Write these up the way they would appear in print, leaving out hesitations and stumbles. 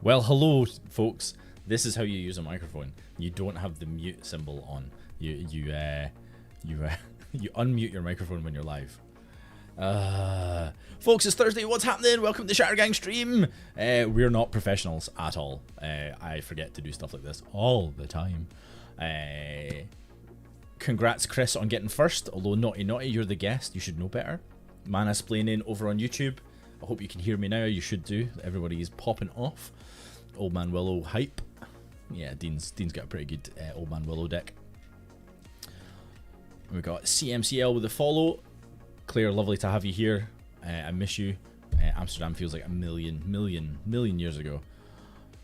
Well, hello, folks. This is how you use a microphone. You don't have the mute symbol on. You unmute your microphone when you're live. Folks, it's Thursday. What's happening? Welcome to Shattergang stream. We're not professionals at all. I forget to do stuff like this all the time. Congrats, Chris, on getting first. Although naughty, you're the guest. You should know better. Manasplaining over on YouTube. I hope you can hear me now. You should do. Everybody is popping off. Old Man Willow hype. Yeah, Dean's got a pretty good Old Man Willow deck. And we got CMCL with a follow. Claire, lovely to have you here. I miss you. Amsterdam feels like a million years ago.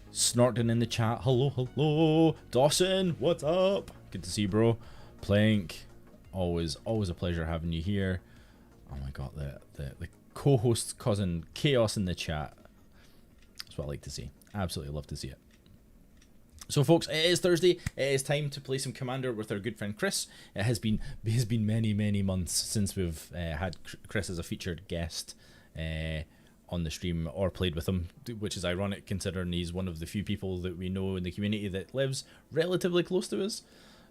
Snorting in the chat. Hello. Dawson, what's up? Good to see you, bro. Plank, always a pleasure having you here. Oh my god, the co-host causing chaos in the chat. That's what I like to see. Absolutely love to see it. So folks, it is Thursday. It is time to play some Commander with our good friend Chris. It has been many months since we've had Chris as a featured guest on the stream or played with him, which is ironic considering he's one of the few people that we know in the community that lives relatively close to us.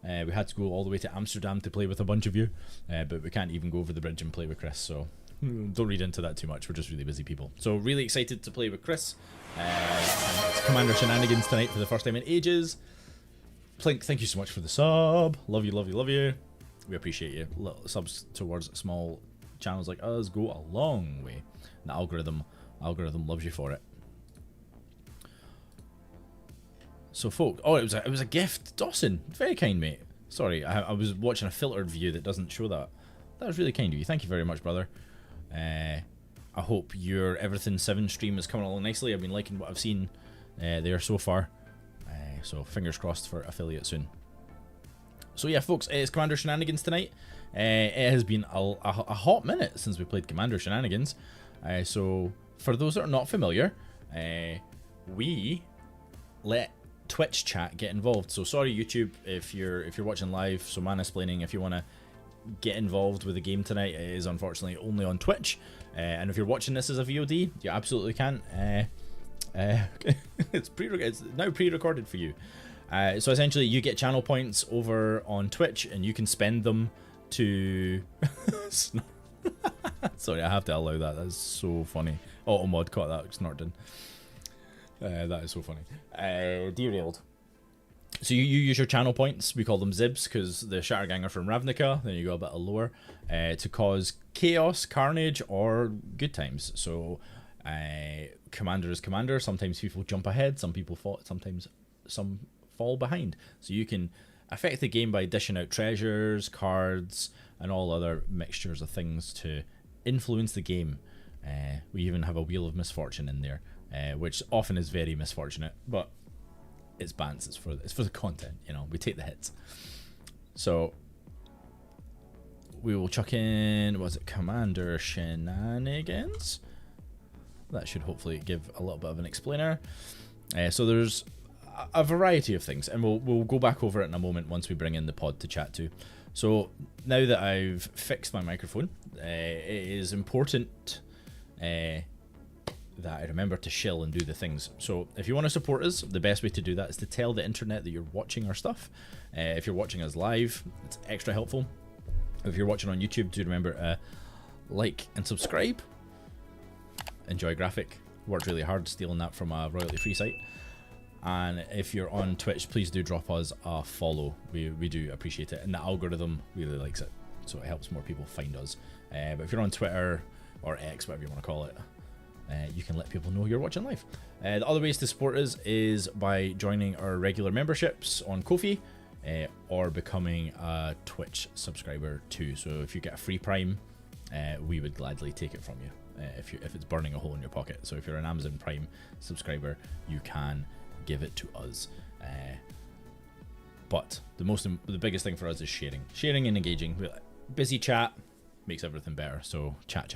We had to go all the way to Amsterdam to play with a bunch of you, but we can't even go over the bridge and play with Chris, so don't read into that too much. We're just really busy people. So really excited to play with Chris. It's Commander Shenanigans tonight for the first time in ages. Plink, thank you so much for the sub. Love you. We appreciate you. Little subs towards small channels like us go a long way. The algorithm loves you for it. So folk, oh, it was a gift. Dawson, very kind, mate. Sorry, I was watching a filtered view that doesn't show that. That was really kind of you. Thank you very much, brother. I hope your Everything 7 stream is coming along nicely. I've been liking what I've seen there so far. So fingers crossed for affiliate soon. So yeah, folks, it's Commander Shenanigans tonight. It has been a hot minute since we played Commander Shenanigans. So for those that are not familiar, we let Twitch chat get involved. So sorry YouTube if you're watching live. So Manasplaining, if you want to get involved with the game tonight, it is unfortunately only on Twitch. And if you're watching this as a VOD, you absolutely can. It's now pre-recorded for you. So essentially you get channel points over on Twitch and you can spend them to sorry, I have to allow that. That's so funny. Automod caught that snorting. That is so funny. Derailed. So you use your channel points, we call them Zibs because the Shattergang are from Ravnica, then you go a bit lower, to cause chaos, carnage, or good times. So Commander is Commander. Sometimes people jump ahead, some people fall, sometimes some fall behind. So you can affect the game by dishing out treasures, cards, and all other mixtures of things to influence the game. We even have a Wheel of Misfortune in there, which often is very misfortunate, but it's bants, it's for the content, you know, we take the hits. So we will chuck in, was it Commander Shenanigans? That should hopefully give a little bit of an explainer. So there's a variety of things, and we'll go back over it in a moment once we bring in the pod to chat to. So now that I've fixed my microphone, it is important that I remember to shill and do the things. So if you want to support us, the best way to do that is to tell the internet that you're watching our stuff. If you're watching us live, it's extra helpful. If you're watching on YouTube, do remember like and subscribe. Enjoy Graphic. Worked really hard stealing that from a royalty free site. And if you're on Twitch, please do drop us a follow. We do appreciate it, and the algorithm really likes it, so it helps more people find us. But if you're on Twitter or X, whatever you want to call it, you can let people know you're watching live. The other ways to support us is by joining our regular memberships on Ko-fi, or becoming a Twitch subscriber too. So if you get a free Prime, we would gladly take it from you if it's burning a hole in your pocket. So if you're an Amazon Prime subscriber, you can give it to us. But the biggest thing for us is sharing and engaging. Busy chat makes everything better. So chat.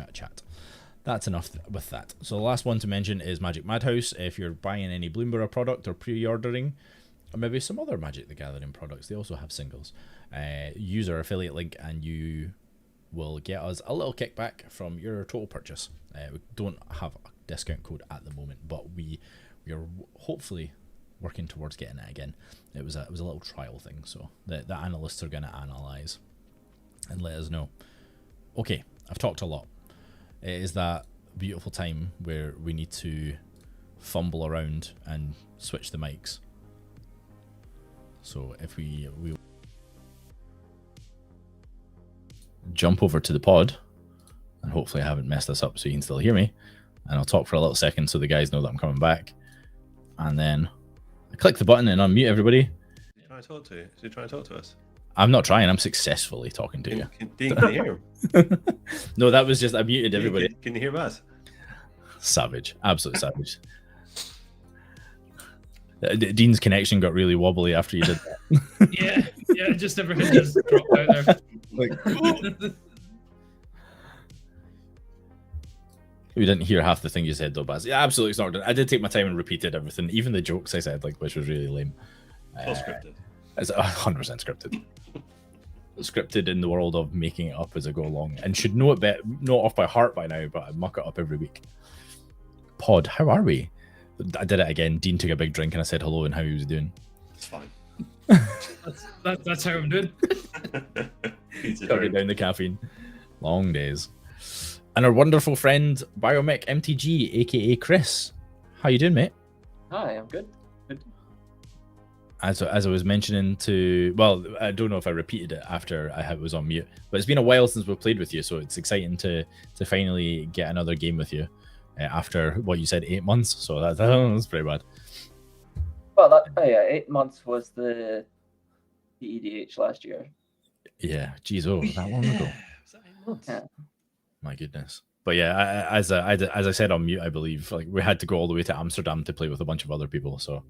That's enough with that. So the last one to mention is Magic Madhouse. If you're buying any Bloomborough product or pre-ordering, or maybe some other Magic the Gathering products, they also have singles. Use our affiliate link and you will get us a little kickback from your total purchase. We don't have a discount code at the moment, but we we're hopefully working towards getting it again. It was a little trial thing, so the analysts are going to analyze and let us know. Okay, I've talked a lot. It is that beautiful time where we need to fumble around and switch the mics. So if we jump over to the pod, and hopefully I haven't messed this up so you can still hear me, and I'll talk for a little second so the guys know that I'm coming back, and then I click the button and unmute everybody. Is he trying to talk to you? Is he trying to talk to us? I'm not trying, I'm successfully talking to you. Dean, can you hear him? No, that was just, I muted everybody. Can you hear us? Savage, absolute savage. Dean's connection got really wobbly after you did that. yeah, just everything just dropped out there. Like, we didn't hear half the thing you said though, Baz. Yeah, absolutely snorted. I did take my time and repeated everything, even the jokes I said, like, which was really lame. All scripted. It's 100% scripted. Scripted in the world of making it up as I go along, and should know it off by heart by now, but I muck it up every week. Pod, how are we? I did it again. Dean took a big drink and I said hello and how he was doing. It's fine. That's how I'm doing. Cutting down the caffeine. Long days. And our wonderful friend BiomechMTG, aka Chris. How you doing, mate? Hi, I'm good. As I was mentioning to, well, I don't know if I repeated it after I was on mute, but it's been a while since we've played with you, so it's exciting to finally get another game with you after what you said, 8 months. So that's pretty bad. Well, yeah, 8 months was the EDH last year. Yeah, geez, that long ago. Was that 8 months? Yeah. My goodness. But yeah, as I said on mute, I believe like we had to go all the way to Amsterdam to play with a bunch of other people, so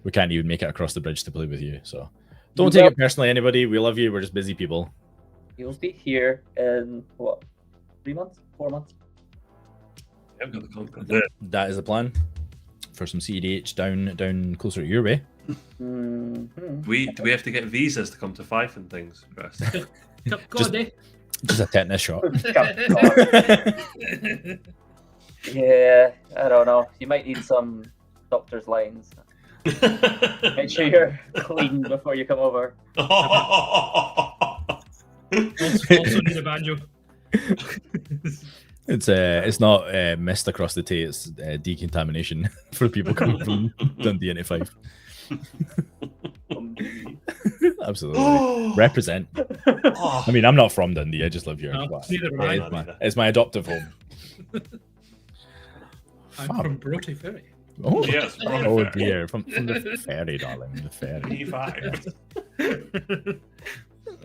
we can't even make it across the bridge to play with you. So don't take it personally, anybody. We love you. We're just busy people. You'll be here in what, 3 months, 4 months? I've got the content. That is the plan for some CEDH down closer to your way. Mm-hmm. Do we have to get visas to come to Fife and things, Chris? God, eh? Just a tetanus shot. Yeah, I don't know. You might need some doctor's lines. Make sure you're clean before you come over. Also need a banjo. It's not mist across the tea. It's decontamination for people coming from Dundee into Fife. Absolutely. Represent. I mean, I'm not from Dundee. I just live here. No, neither am I. It's my adoptive home. I'm from Broughty Ferry. Oh, Yes, oh dear. From the ferry, darling. The ferry. E5.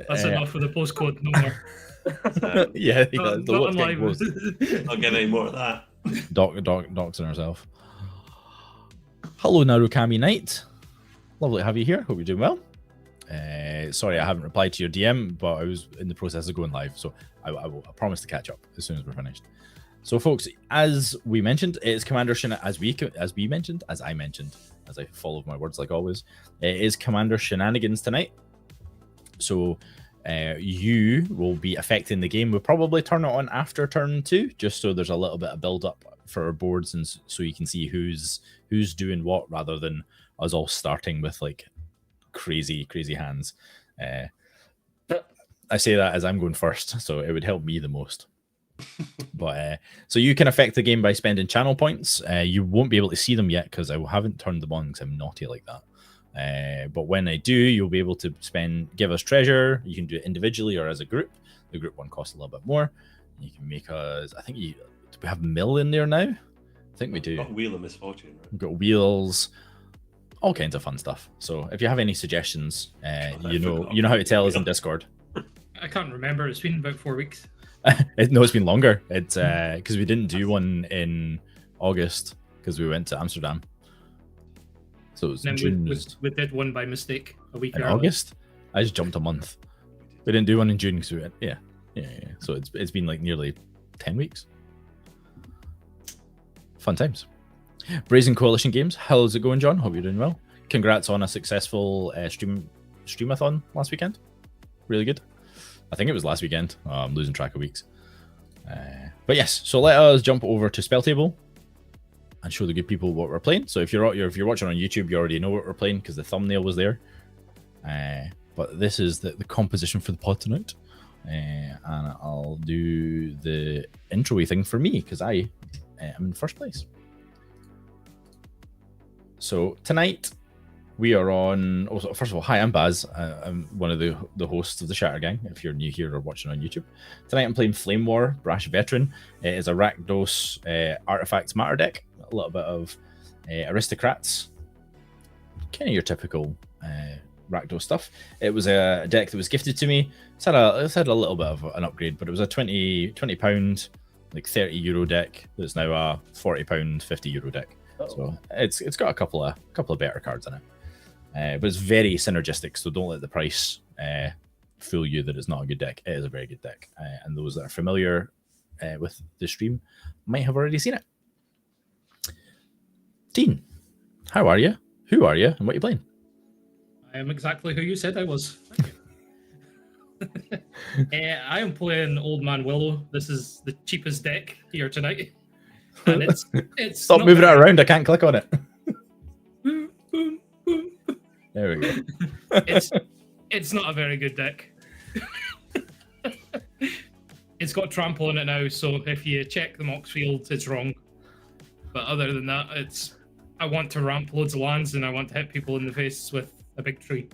That's enough for the postcode. No more. Yeah, Not the what's on getting live. close. I'll get any more of that. Doxing herself. Hello, Narukami Knight. Lovely to have you here. Hope you're doing well. Sorry, I haven't replied to your DM, but I was in the process of going live, so I promise to catch up as soon as we're finished. So, folks, as we mentioned, it's Commander as I mentioned, as I follow my words like always, it is Commander Shenanigans tonight. So, you will be affecting the game. We'll probably turn it on after turn 2, just so there's a little bit of build up for our boards, and so you can see who's doing what, rather than us all starting with like crazy hands. I say that as I'm going first, so it would help me the most. But so you can affect the game by spending channel points. You won't be able to see them yet because I haven't turned them on because I'm naughty like that. But when I do, you'll be able to give us treasure. You can do it individually or as a group. The group one costs a little bit more. You can make us, do we have mill in there now? I think we do. Got Wheel of Misfortune. Right? We've got wheels, all kinds of fun stuff. So if you have any suggestions, you know how to tell us in Discord. I can't remember. It's been about 4 weeks. No, it's been longer. It's because we didn't do one in August because we went to Amsterdam. So it was June. We did one by mistake a week in early. August. I just jumped a month. We didn't do one in June because we went. Yeah. So it's been like nearly 10 weeks. Fun times. Brazen Coalition Games. How's it going, John? Hope you're doing well. Congrats on a successful streamathon last weekend. Really good. I think it was last weekend. I'm losing track of weeks. But yes, so let us jump over to Spell Table. and show the good people what we're playing. So if you're watching on YouTube, you already know what we're playing because the thumbnail was there. But this is the composition for the pod tonight. And I'll do the intro-y thing for me because I am in first place. So tonight we are on. Also, first of all, hi, I'm Baz. I'm one of the hosts of the Shattergang. If you're new here or watching on YouTube, tonight I'm playing Flamewar, Brash veteran. It is a Rakdos Artifacts Matter deck. A little bit of Aristocrats, kind of your typical Rakdos stuff. It was a deck that was gifted to me. It's had a little bit of an upgrade, but it was a £20, like €30 deck. That's now a £40, €50 deck. So it's got a couple of better cards in it. But it's very synergistic, so don't let the price fool you that it's not a good deck. It is a very good deck, and those that are familiar with the stream might have already seen it. Dean, how are you? Who are you? And what are you playing? I am exactly who you said I was. I am playing Old Man Willow. This is the cheapest deck here tonight. And it's Stop moving it around. I can't click on it. There we go. It's not a very good deck. It's got trample in it now, so if you check the Mox field, it's wrong. But other than that, I want to ramp loads of lands and I want to hit people in the face with a big tree.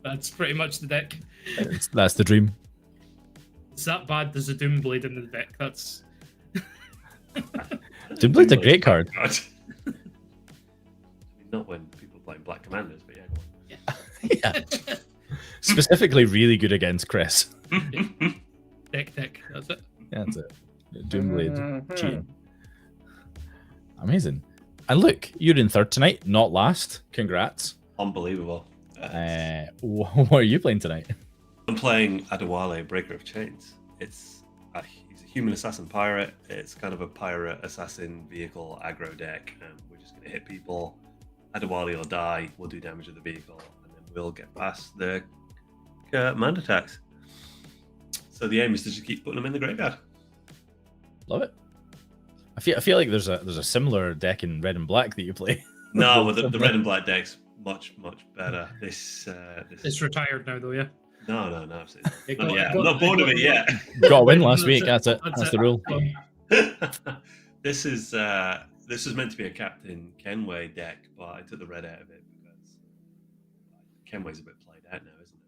That's pretty much the deck. That's the dream. It's that bad. There's a Doomblade in the deck. That's Doomblade's a great card. Not when people play Black Commanders, but yeah. Yeah. Specifically really good against Chris. deck. That's it. Yeah, that's it. Doomblade cheating. Amazing. And look, you're in third tonight, not last. Congrats. Unbelievable. What are you playing tonight? I'm playing Adewale, Breaker of Chains. He's a human assassin pirate. It's kind of a pirate assassin vehicle aggro deck, and we're just going to hit people. Adewale will die, we'll do damage to the vehicle, and then we'll get past the command attacks. So the aim is to just keep putting them in the graveyard. Love it. I feel like there's a similar deck in red and black that you play. No, well, the red and black deck's much better. This It's retired now, though. Yeah. No, absolutely. I'm not bored of it yet. Got a win last week. That's it. That's the rule. This is meant to be a Captain Kenway deck, but I took the red out of it because Kenway's a bit played out now, isn't it?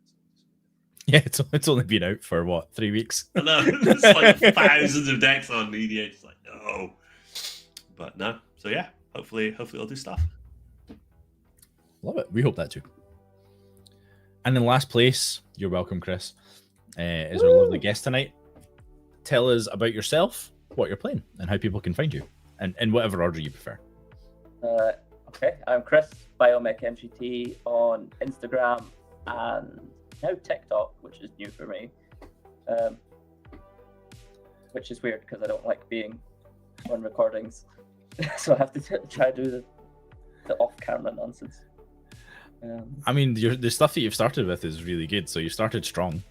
Yeah, it's only been out for what, 3 weeks? I know. There's like thousands of decks on EDH. It's like no, but no. So yeah, hopefully it'll do stuff. Love it. We hope that too. And in last place, you're welcome, Chris, is our lovely guest tonight. Tell us about yourself, what you're playing, and how people can find you, and in whatever order you prefer. Okay, I'm Chris, BiomechMTG on Instagram and now TikTok, which is new for me. Which is weird because I don't like being on recordings. So I have to try to do the off-camera nonsense. I mean, the stuff that you've started with is really good. So you started strong.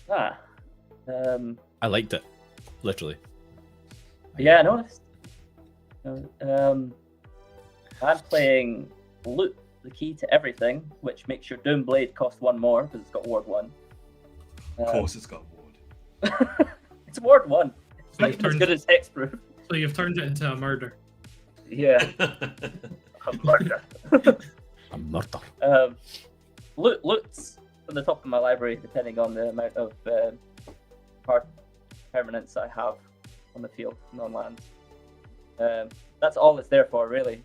I liked it, literally. Yeah, I noticed. I'm playing Loot, the Key to Everything, which makes your Doomblade cost 1 more because it's got Ward 1. Of course, it's got Ward. It's Ward 1. It's not even as good as Hexproof. So you've turned it into a murder. Yeah. A murder. A murder. Loot's from the top of my library, depending on the amount of permanents I have on the field, non-land. That's all it's there for, really.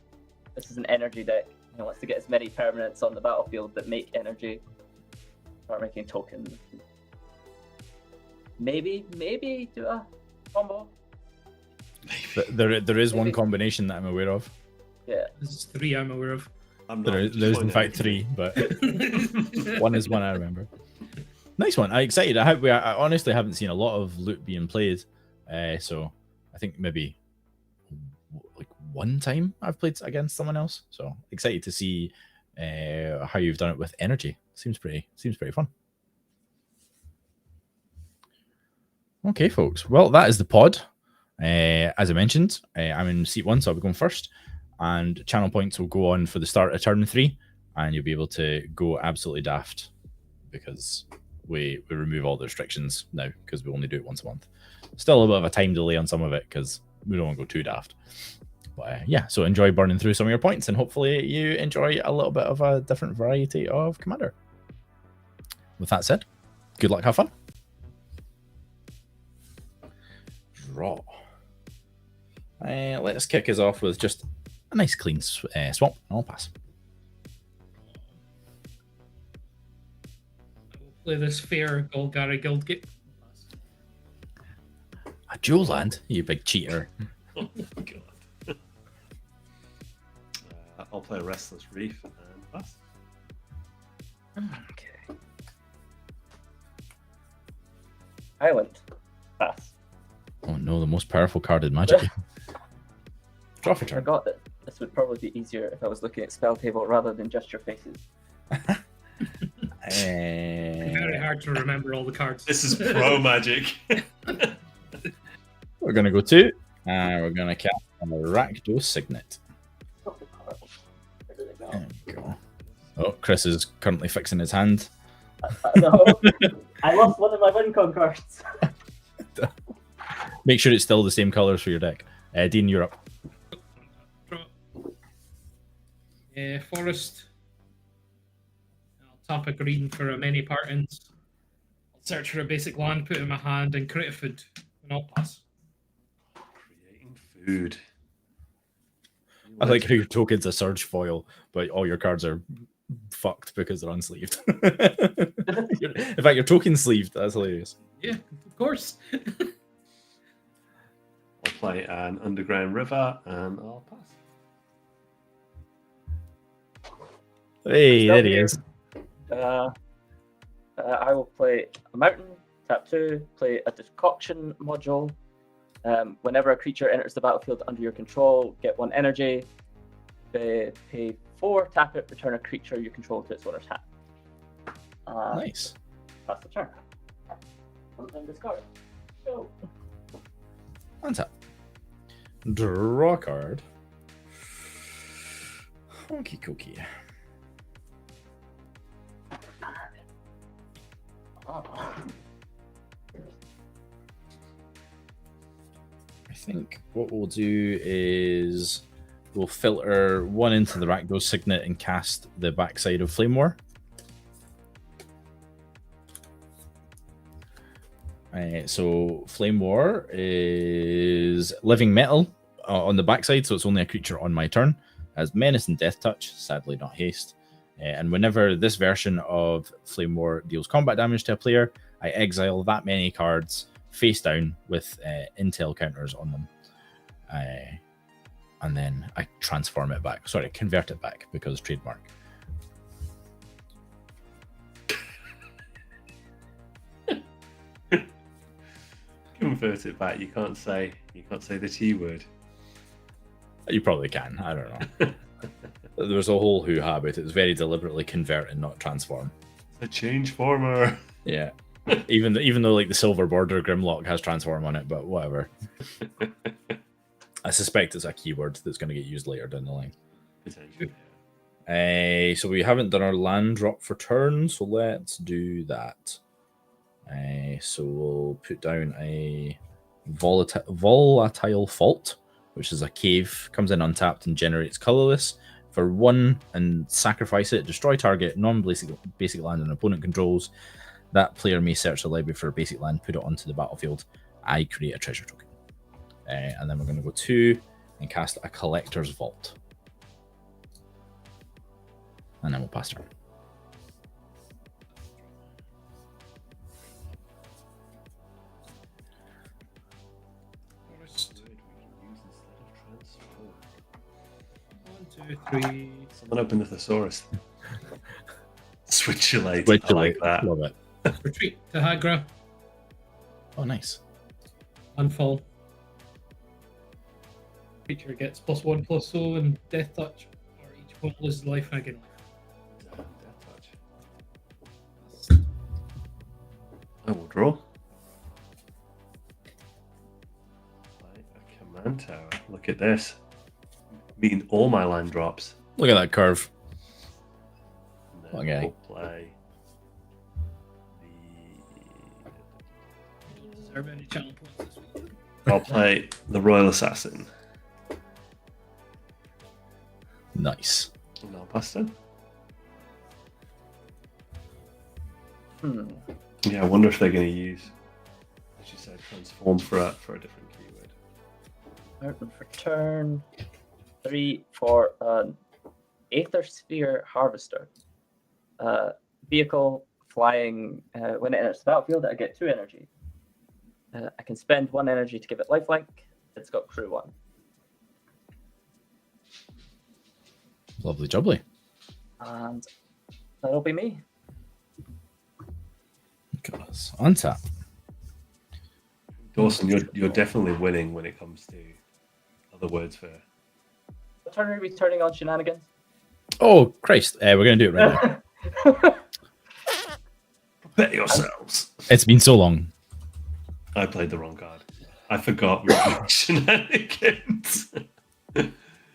This is an energy deck. It wants to get as many permanents on the battlefield that make energy. Start making tokens. Maybe do a combo. There is one combination that I'm aware of. Yeah. There's 3 I'm aware of. There's in fact 3, but one is one I remember. Nice one. I'm excited. I honestly haven't seen a lot of loot being played, so I think maybe like 1 time I've played against someone else. So excited to see how you've done it with energy. Seems pretty fun. Okay, folks. Well, that is the pod. As I mentioned, I'm in seat 1, so I'll be going first. And channel points will go on for the start of turn 3, and you'll be able to go absolutely daft because we remove all the restrictions now because we only do it once a month. Still a little bit of a time delay on some of it because we don't want to go too daft. But yeah, so enjoy burning through some of your points, and hopefully you enjoy a little bit of a different variety of Commander. With that said, good luck, have fun. Draw. Let's kick us off with just a nice clean swamp. I'll pass. Play this fair Golgari Guildgate. A dual land, you big cheater. Oh my god. I'll play Restless Reef and pass. Okay. Island. Pass. Oh no, the most powerful card in Magic. Draw for I turn. forgot that this would probably be easier if I was looking at spell table rather than just your faces. Very hard to remember all the cards. This is pro Magic. We're going to go 2, and we're going to cast a Rakdos Signet. There we go. Oh, Chris is currently fixing his hand. No, I lost one of my WinCon cards. Make sure it's still the same colours for your deck. Dean, you're up. Forest. I'll tap a green for a many partings. I'll search for a basic land, put it in my hand, and create a food. And I'll pass. Creating food. I like how your token's a Surge foil, but all your cards are fucked because they're unsleeved. In fact, your token's sleeved. That's hilarious. Yeah, of course. I'll play an Underground River and I'll pass. Hey, there he is. I will play a mountain, tap 2, play a decoction module. Whenever a creature enters the battlefield under your control, get 1 energy. Pay 4, tap it, return a creature you control to its owner's hand. Nice. Pass the turn. And discard. Go. Untap. Draw a card. Okie dokie. I think what we'll do is we'll filter 1 into the Rakdos Signet and cast the backside of Flamewar. So Flamewar is living metal on the backside, so it's only a creature on my turn. Has Menace and Death Touch, sadly not haste. And whenever this version of Flamewar deals combat damage to a player, I exile that many cards face down with intel counters on them. And then I transform it back. Sorry, convert it back because trademark. Convert it back. You can't say the T word. You probably can. I don't know. There's a whole hoo-ha about it. It's very deliberately convert and not transform. It's a change former. Yeah. even though like the silver border Grimlock has transform on it, but whatever. I suspect it's a keyword that's going to get used later down the line. Potentially. So we haven't done our land drop for turn, so let's do that. So we'll put down a volatile fault, which is a cave, comes in untapped and generates colorless for 1 and sacrifice it. Destroy target non-basic land an opponent controls. That player may search the library for a basic land, put it onto the battlefield. I create a treasure token. And then we're going to go 2 and cast a Collector's Vault. And then we'll pass turn. One, two, three. Someone open the thesaurus. Switchulate. Switchulate. I like that. Love it. Retreat to Hagra. Oh, nice. Unfall. Creature gets +1/+0 and Death Touch, or each opponent loses life and I gain life. Death touch. I will draw. Play a land tower. Look at this. Meeting all my land drops. Look at that curve. And then Okay. we'll play Deserve any channel points this week. I'll play the Royal Assassin. Nice. And I'll pass it. Yeah, I wonder if they're going to use, as you said, transform for a different keyword. Open for turn 3 for an Aether Sphere Harvester. Vehicle flying, when it enters the battlefield, I get 2 energy. I can spend 1 energy to give it lifelink. It's got crew 1. Lovely jubbly. And that'll be me. Goodness. Untap. Dawson, you're definitely winning when it comes to other words for. What turn are we turning on shenanigans? Oh, Christ. We're going to do it right now. Prepare yourselves. It's been so long. I played the wrong card. I forgot we were doing shenanigans.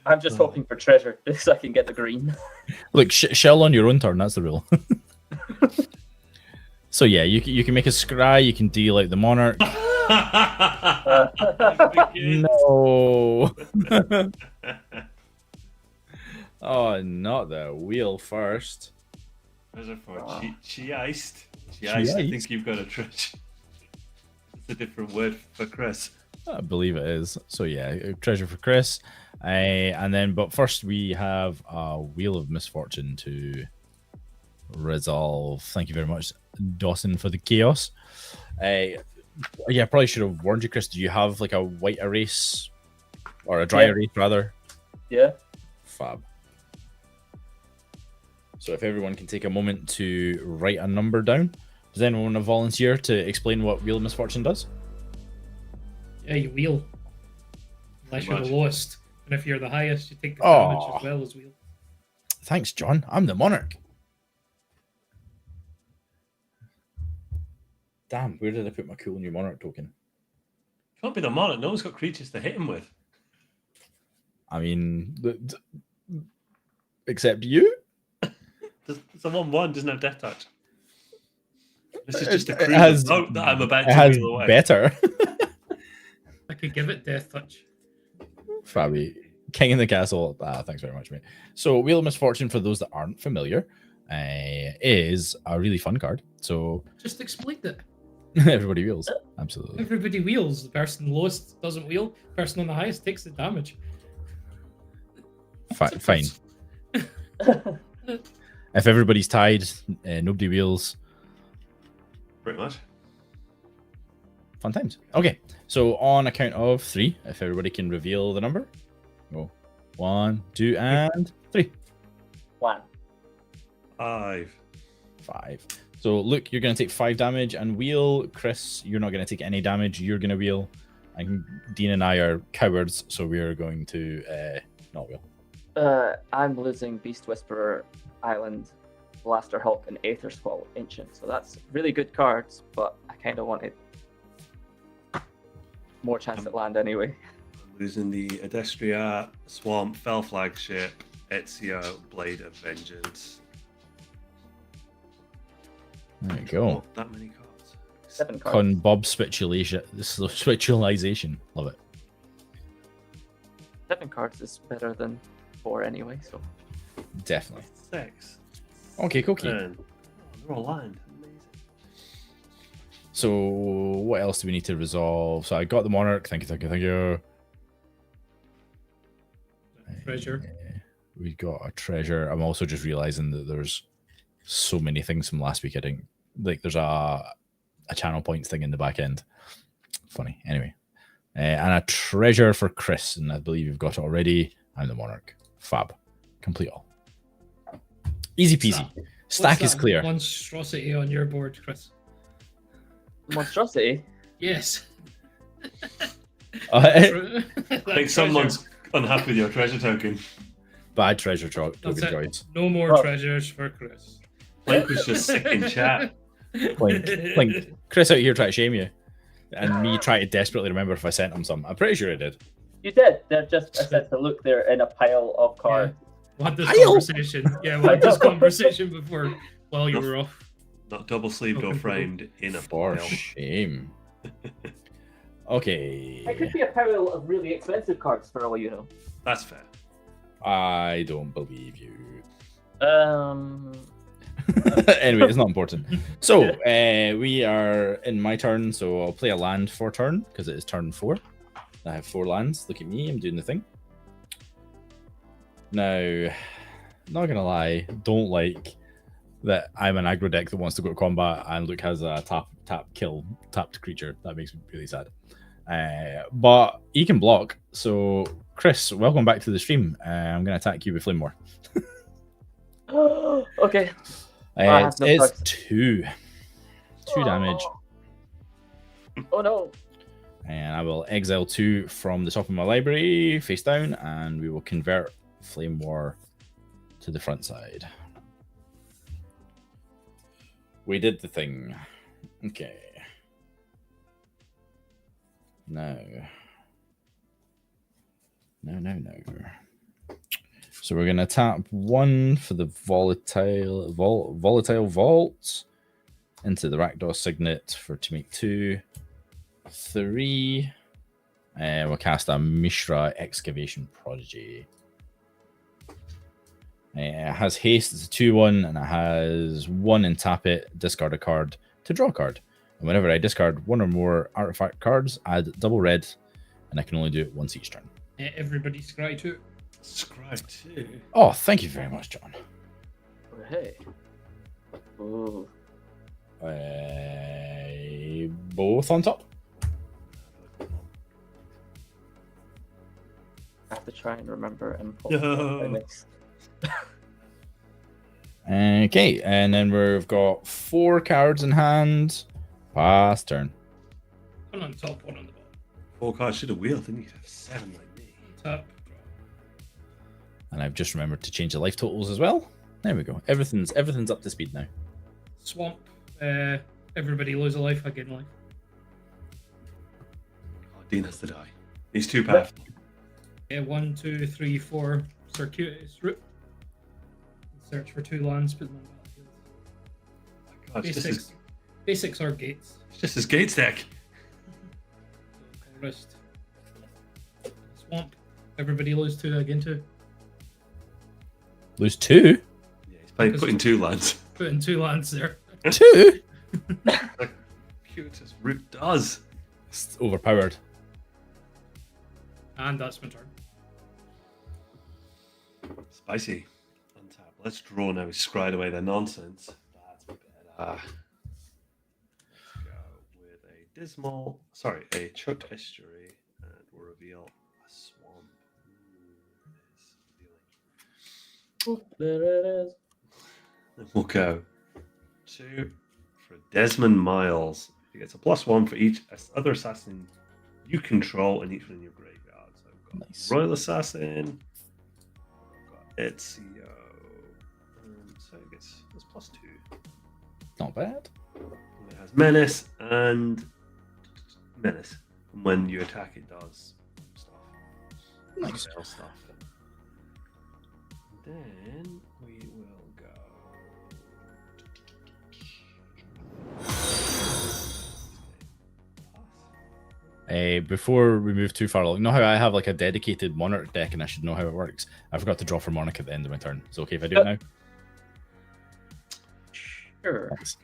I'm just hoping for treasure so I can get the green. Look, shell on your own turn. That's the rule. So yeah, you can make a scry. You can deal out the monarch. No. Oh, not the wheel first. Treasure for she iced. She iced. I think you've got a treasure. It's a different word for Chris. I believe it is. So yeah, treasure for Chris. And then, but first we have a Wheel of Misfortune to resolve. Thank you very much, Dawson, for the chaos. Yeah, I probably should have warned you, Chris. Do you have like a white erase or a dry erase rather? Yeah. Fab. So if everyone can take a moment to write a number down. Does anyone want to volunteer to explain what Wheel of Misfortune does? Yeah, you wheel. Unless you're the Much. lowest. And if you're the highest, you take the damage as well as wheel. Thanks, John. I'm the monarch. Damn, where did I put my cool new monarch token? Can't be the monarch. No one's got creatures to hit him with. I mean, except you? It's a 1/1, doesn't have death touch. This is just a It cruiser has- boat that I'm about It to has wheel away. better. I could give it death touch. Fabi, King in the Castle. Thanks very much, mate. So, Wheel of Misfortune, for those that aren't familiar, is a really fun card. So, Just explain it. everybody wheels. Absolutely. Everybody wheels. The person lowest doesn't wheel. The person on the highest takes the damage. Fine. If everybody's tied, nobody wheels. Pretty much. Fun times. Okay, so on a count of 3, if everybody can reveal the number. Go. 1, 2, and 3. 1. 5. 5. So, Luke, you're going to take 5 damage and wheel. Chris, you're not going to take any damage. You're going to wheel. And Dean and I are cowards, so we're going to not wheel. I'm losing Beast Whisperer, Island, Blaster Hulk, and Aether Squall Ancient. So that's really good cards, but I kind of wanted more chance at land anyway. I'm losing the Adestria, Swamp, Fell Flagship, Ezio, Blade of Vengeance. There you go. Oh, that many cards. 7 cards. Con Bob switchalization. Love it. 7 cards is better than 4 anyway, so. Definitely. 6. Okay, cookie. 10. Oh, they're all lined. Amazing. So, what else do we need to resolve? So, I got the Monarch. Thank you. Treasure. We got a treasure. I'm also just realizing that there's so many things from last week. I didn't like. There's a channel points thing in the back end. Funny. Anyway, and a treasure for Chris, and I believe you've got it already. I'm the Monarch. Fab. Complete all. Easy peasy. Stack is clear. Monstrosity on your board, Chris. Monstrosity? Yes. I think someone's unhappy with your treasure token. Bad treasure token That's it. choice. No more treasures for Chris. Blink was just sick in chat. Blink. Chris out here trying to shame you. And me trying to desperately remember if I sent him some. I'm pretty sure I did. You did. They're just, I said to look, they're in a pile of cards. We had this Pile? conversation. Yeah, we had this conversation before while you were off. Not double sleeved or framed in a For pile. shame. Okay. It could be a pile of really expensive cards for all you know. That's fair. I don't believe you. Anyway, it's not important. So, we are in my turn, so I'll play a land for turn, because it is turn 4. I have 4 lands. Look at me, I'm doing the thing. Now, not gonna lie, don't like that I'm an aggro deck that wants to go to combat and Luke has a tapped creature. That makes me really sad. But he can block, so Chris, welcome back to the stream. I'm gonna attack you with Flamewar. Okay. It's 2 damage. Oh no. And I will exile 2 from the top of my library, face down, and we will convert Flamewar to the front side. We did the thing. Okay. No. So we're going to tap 1 for the volatile vault into the Rakdos Signet to make 2. 3. And we'll cast a Mishra Excavation Prodigy. It has haste, it's a 2/1, and it has 1 and tap it, discard a card to draw a card. And whenever I discard 1 or more artifact cards, add double red, and I can only do it once each turn. Everybody scry too. Scry too. Oh, thank you very much, John. Hey. Ooh. Both on top. I have to try and remember impulse. No. Okay, and then we've got 4 cards in hand. Pass turn. One on top, one on the bottom. 4 cards should have wheeled, didn't you? Have 7 like me. Tap, draw. And I've just remembered to change the life totals as well. There we go. Everything's up to speed now. Swamp. Everybody lose a life, I gain life. Oh, Dean has to die. He's too powerful. 1, 2, 3, 4. Circuitous route. Search for 2 lands, put them on the battlefield. God, it's just Basics are gates. it's just his Gates deck. Rest. Swamp. Everybody lose 2 again 2. Lose 2? Yeah, he's putting 2 lands. Putting 2 lands there. 2? Circuitous route does. It's overpowered. And that's my turn. Spicy. Untap. Let's draw now. We scried away the nonsense. That's better. Let's go with a dismal. Sorry, a choked estuary, and we'll reveal a swamp. There it is. Then we'll go 2 for Desmond Miles. He gets a +1 for each other assassin you control and each one in your graveyard. So I've got Nice. Royal Assassin. I've got Ezio. So it gets +2. Not bad. And it has Menace and Menace. And when you attack, it does stuff. Nice. Spell stuff. Then we will go. Before we move too far along, you know how I have like a dedicated Monarch deck and I should know how it works? I forgot to draw for Monarch at the end of my turn. Is it okay if I do it now? Sure. Thanks.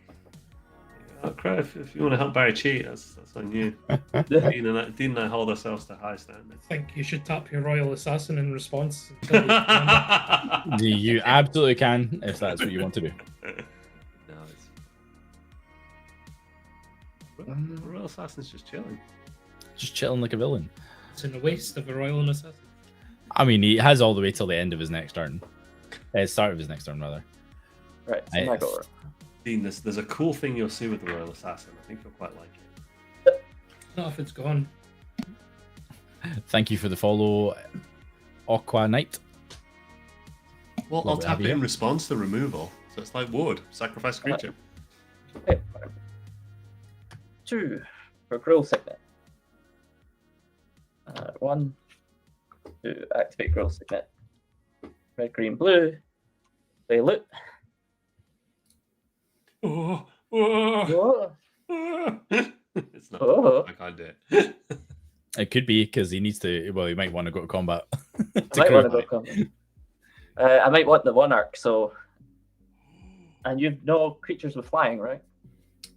Crap, if you want to help Barry cheat, that's on you. Dean and I hold ourselves to high standards. I think you should tap your Royal Assassin in response. You absolutely can if that's what you want to do. No, it's Royal Assassin's just chilling. Just chilling like a villain. It's in the waste of a Royal Assassin. I mean, he has all the way till the end of his next turn. Start of his next turn, rather. Right, so I go over. Dean, there's a cool thing you'll see with the Royal Assassin. I think you'll quite like it. Not if it's gone. Thank you for the follow, Aqua Knight. Well, I'll Love to tap have it you. in response to removal. So it's like wood. Sacrifice a creature. Okay. 2 for Grill Signet. 1, to activate growth signet. Red, green, blue. Play loot. Oh, Oh. it's not. Oh. I can't do it. It could be because he needs to. Well, he might want to go to combat. I might want to go combat. I might want the 1-arc, so. And you've no creatures with flying, right?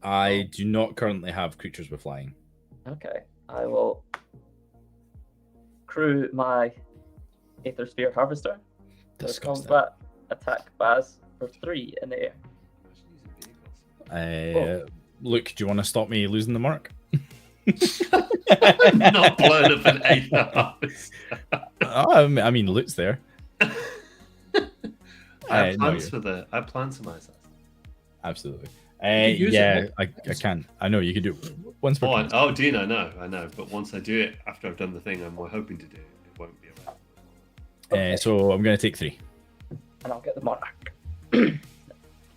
I do not currently have creatures with flying. Okay. I will crew my Aether Sphere Harvester. Disgusting. Combat attack Baz for 3 in the air. Luke, do you want to stop me losing the mark? Not blowing up an 8. I mean, Luke's there. I have plans for my assassin. Absolutely. use Yeah, it. I can. I know you can do it once per turn. Oh, Dean, I know. But once I do it, after I've done the thing I'm hoping to do, it won't be around. Okay. So I'm going to take 3. And I'll get the Monarch. And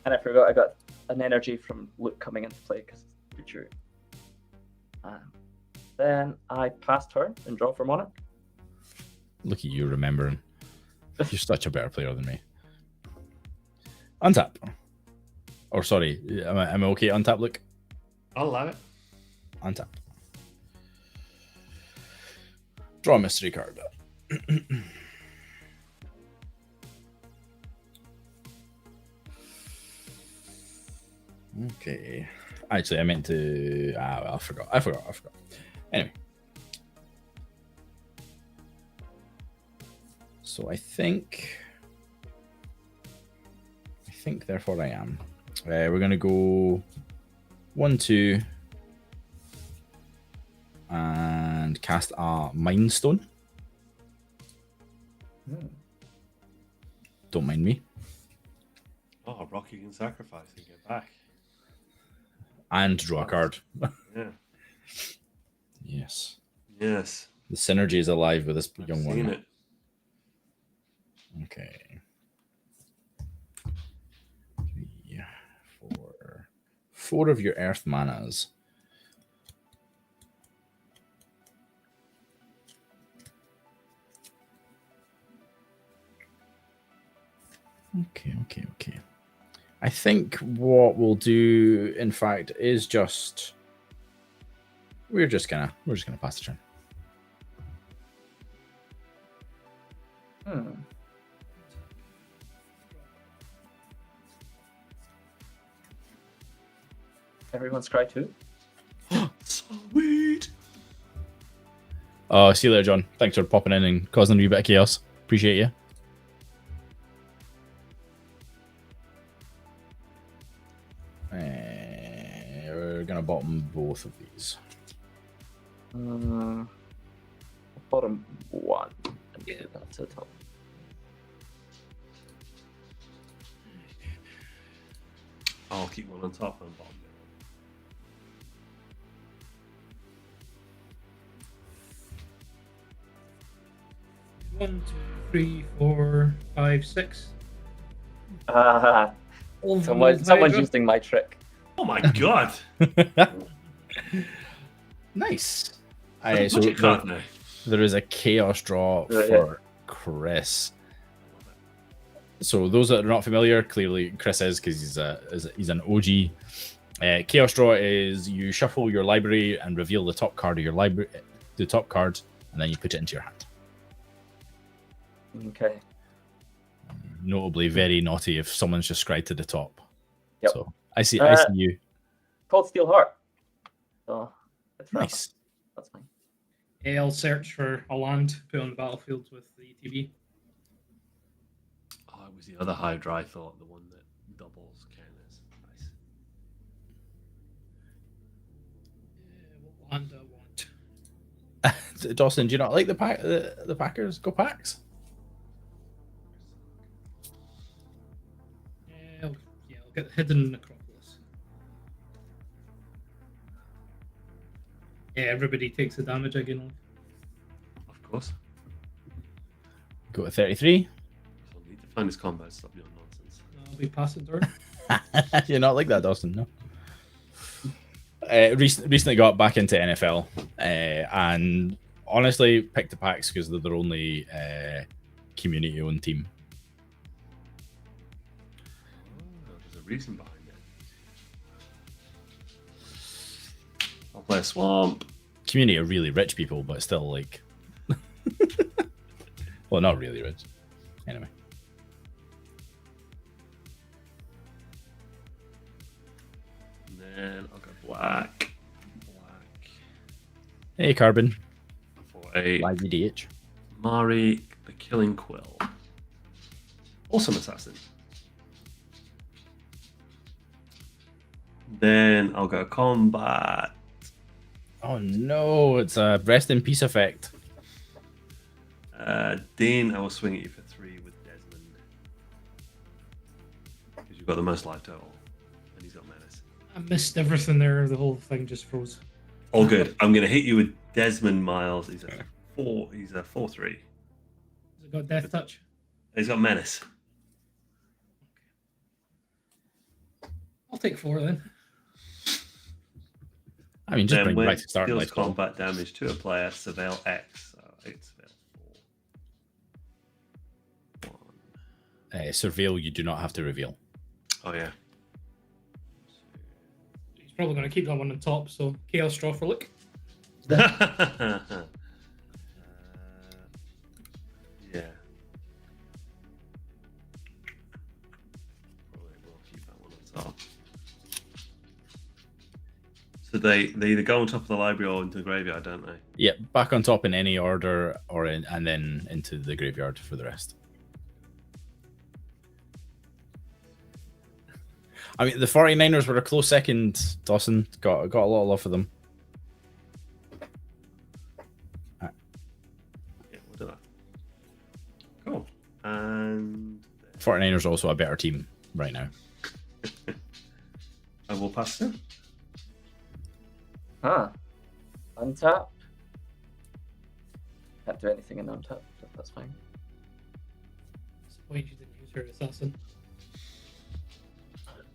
I forgot I got an energy from Luke coming into play because it's true. Then I pass turn and draw for Monarch. Look at you remembering. You're such a better player than me. Untap. Or sorry, am I okay? Untap, Luke? I'll allow it. Untap. Draw a mystery card. Okay. Actually, I meant to. Well, I forgot. Anyway. So I think, therefore, I am. We're going to go 1, 2, and cast a Mind Stone. Don't mind me. Oh, rock you can sacrifice and get back. And draw a card. Yeah. Yes. Yes. The synergy is alive with this young I've seen one. it. Okay. 3, 4. 4 of your earth manas. Okay. I think what we'll do, in fact, is just we're just gonna pass the turn. Everyone's cry too. Sweet. See you later, John. Thanks for popping in and causing a wee bit of chaos. Appreciate you. We're gonna bottom both of these. Bottom 1. And get that to the top. I'll keep one on top and bottom. 1, 2, 3, 4, 5, 6. Someone's using my trick. Oh my god! Nice. Magic So card now. there is a chaos draw for Chris. So those that are not familiar, clearly Chris is, because he's an OG. Chaos draw is you shuffle your library and reveal the top card of your library, the top card, and then you put it into your hand. Okay. Notably very naughty if someone's just scried to the top. Yep. So I see you. Cold Steel Heart. So it's rough. Nice. That's fine. I'll search for a land, put on the battlefield with the ETB. Oh, it was the other Hydra, I thought, the one that doubles counters. Nice. What land do I want? Dawson, do you not like the Packers? Go Packs. I'll get Hidden Necropolis. Yeah, everybody takes the damage again. Of course. Go to 33. So I need to find this combat, stop your nonsense. I'll be passing turn. You're not like that, Dawson, no. Recently got back into NFL, and honestly, pick the packs because they're their only community-owned team. There's a reason behind it. I'll play a swamp. Community are really rich people, but still like, well, not really rich. Anyway. And then I'll go black. Hey, Carbon. For a Live EDH. Mari the Killing Quill. Awesome assassin. Then I'll go combat. Oh no, it's a rest in peace effect. Dean, I will swing at you for 3 with Desmond. Because you've got the most life total. And he's got menace. I missed everything there. The whole thing just froze. All good. I'm going to hit you with Desmond Miles. He's a 4. He's a 4/3. Has it got death touch? He's got menace. I'll take 4 then. I mean, just Then bring when back to start deals like combat damage to a player, Surveil X. So 8 Surveil 4. 1. Surveil, you do not have to reveal. Oh, yeah. He's probably going to keep that one on top, so Chaos Straw for look. Yeah. Probably will keep that one on top. So they either go on top of the library or into the graveyard, don't they? Yeah, back on top in any order, or and then into the graveyard for the rest. I mean, the 49ers were a close second. Dawson got a lot of love for them. Yeah, we'll do that. Cool. And 49ers are also a better team right now. I will pass it. Huh. Untap. Can't do anything in untap, but that's fine. Disappointed you didn't use your assassin.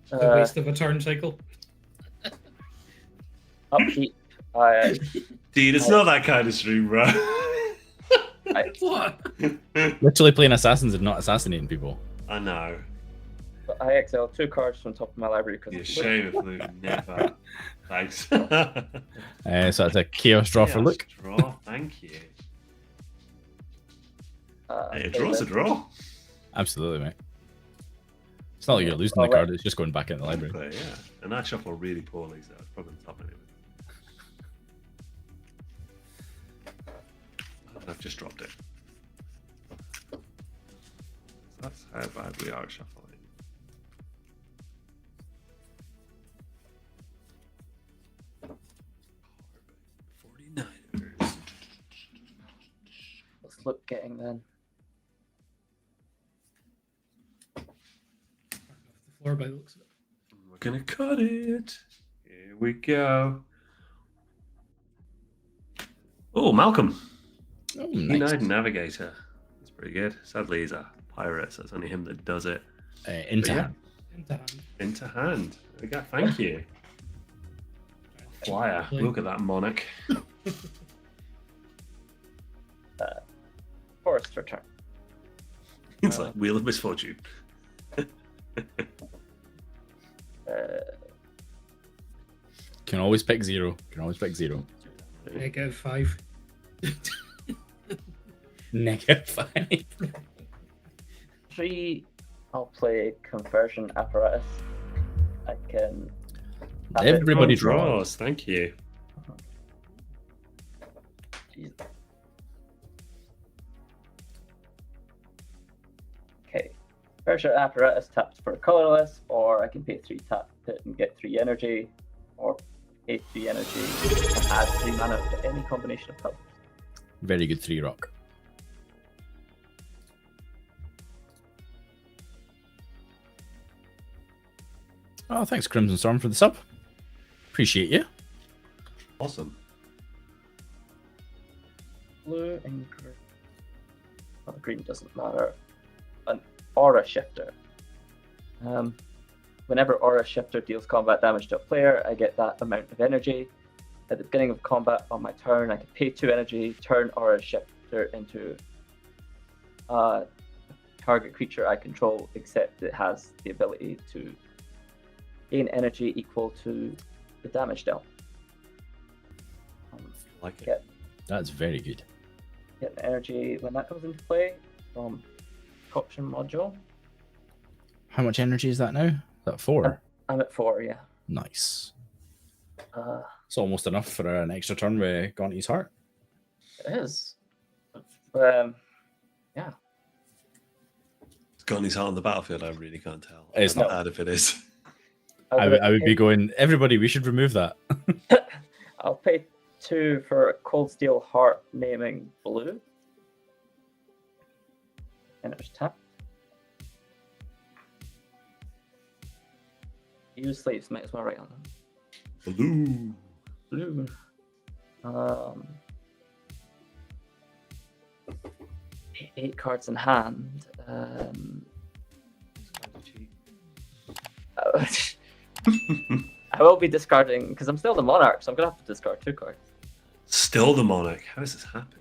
The Uh, waste of a turn cycle. upkeep. Dude, it's not that kind of stream, bro. What? Literally playing assassins and not assassinating people. I know. I exile 2 cards from top of my library because Be a shame if Luke never. Thanks. So it's a chaos draw for look. Draw, thank you. Hey, a draw's a draw. Absolutely, mate. It's not like you're losing the card, it's just going back in the library. Okay, yeah. And I shuffle really poorly, so it's probably the top anyway. I've just dropped it. That's how bad we are at shuffling. Let's look getting then. The floor by the looks of it. We're gonna cut it. Here we go. Oh, Malcolm. Oh, Keen-eyed nice. Navigator. That's pretty good. Sadly, he's a pirate, so it's only him that does it. Into But yeah. hand. Into hand. Into hand. There we go. Thank you. Flyer. Look at that monarch. Forest return. It's like Wheel of Misfortune. Can always pick 0. Can always pick 0. -5. -5. 3, I'll play Conversion Apparatus. I can... have it- Everybody Oh, draws. Thank you. Jeez. Okay. Conversion Apparatus taps for colorless, or I can pay 3 tap it and get 3 energy, or pay 3 energy and add 3 mana to any combination of colors. Very good 3 rock. Oh, thanks, Crimson Storm, for the sub. Appreciate you. Awesome. Blue and green. Well, green doesn't matter. An Aura Shifter. Whenever Aura Shifter deals combat damage to a player, I get that amount of energy. At the beginning of combat on my turn, I can pay 2 energy, turn aura shifter into a target creature I control, except it has the ability to gain energy equal to the damage dealt. Like it. Get, That's very good. get the energy when that comes into play from option module. How much energy is that now? Is that 4? I'm at 4, yeah. Nice. Uh, It's almost enough for an extra turn with Gaunty's Heart. it is. Yeah. It's got his heart on the battlefield. I really can't tell. It's I'm not. bad if it is. I would be going, everybody, we should remove that. I'll pay 2 for Cold Steel Heart naming blue. And it's tapped. Use sleeves, might as well write on them. Blue. Blue. 8 cards in hand. I will be discarding because I'm still the Monarch, so I'm gonna have to discard 2 cards. Still the Monarch. How has this happened?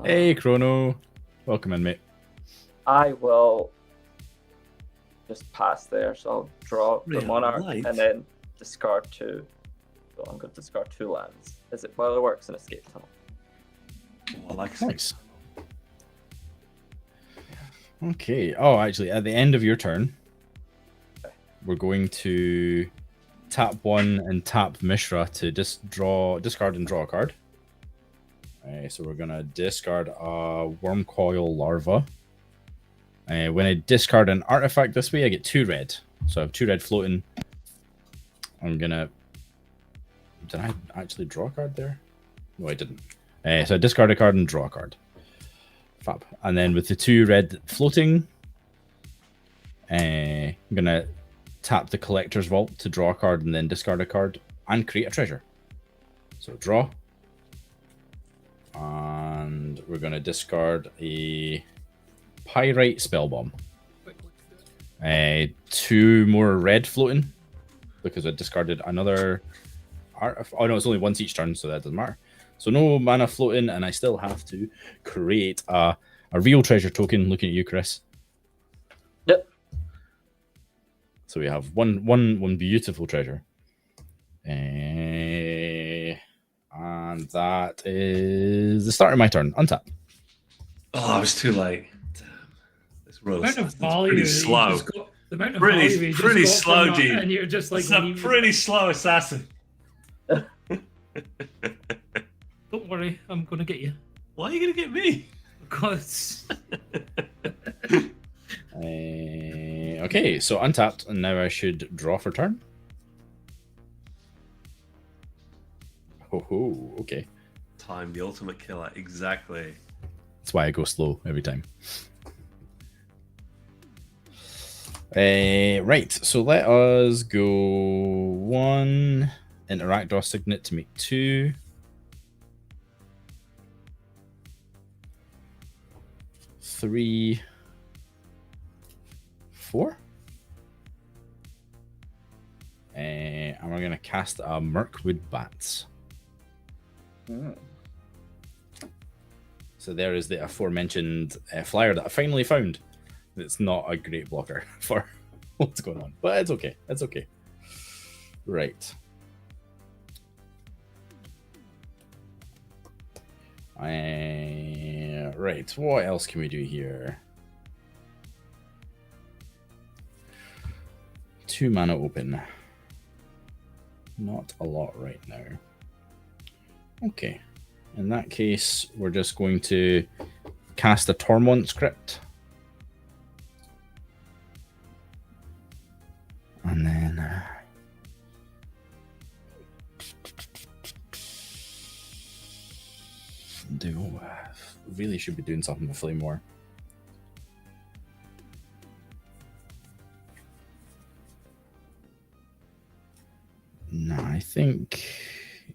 Hey, Chrono. Welcome in, mate. I will just pass there, so I'll draw the Really? Monarch Right. and then discard 2. So I'm going to discard 2 lands. Is it Works and Escape Tunnel? Oh, I like Nice. Okay. Oh, actually, at the end of your turn, we're going to tap 1 and tap Mishra to discard and draw a card. So we're gonna discard a Worm Coil Larva. When I discard an artifact this way, I get 2 red. So I have 2 red floating. I'm gonna. Did I actually draw a card there? No, I didn't. So I discard a card and draw a card. Fab. And then with the 2 red floating, I'm gonna tap the Collector's Vault to draw a card and then discard a card and create a treasure. So draw. And we're gonna discard a Pyrite Spellbomb. 2 more red floating because I discarded another art. Oh no, it's only once each turn, so that doesn't matter. So no mana floating, and I still have to create a real treasure token. Looking at you, Chris. Yep. So we have one beautiful treasure. And that is the start of my turn. Untap. Oh, I was too late. Damn. This roll The is amount of value pretty that you slow. just got- the amount of value you Pretty, just pretty got slow, from that, dude. and you're just like, It's a leave- pretty slow assassin. don't worry, I'm gonna get you. Why are you gonna get me? Because Okay, so untapped, and now I should draw for turn. Oh, okay. Time, the ultimate killer, exactly. That's why I go slow every time. Right, so let us go 1, interact, draw signet to make 2. 3, 4. And we're going to cast a Mirkwood Bats. So there is the aforementioned flyer that I finally found. It's not a great blocker for what's going on, but it's okay. It's okay. Right. Right. What else can we do here? 2 mana open. Not a lot right now. Okay. In that case, we're just going to cast a Tormont script. And then... really should be doing something with Flamewar. No, I think...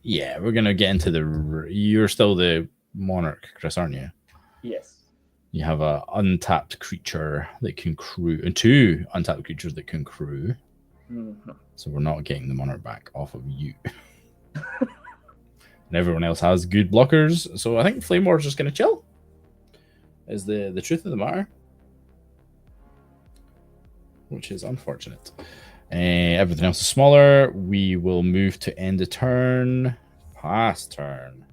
Yeah, we're going to get into the... You're still the Monarch, Chris, aren't you? Yes. You have a untapped creature that can crew... And 2 untapped creatures that can crew. Mm-hmm. So we're not getting the Monarch back off of you. and everyone else has good blockers. So I think Flamewar's just going to chill. Is the truth of the matter, which is unfortunate. Everything else is smaller. We will move to end of turn, pass turn.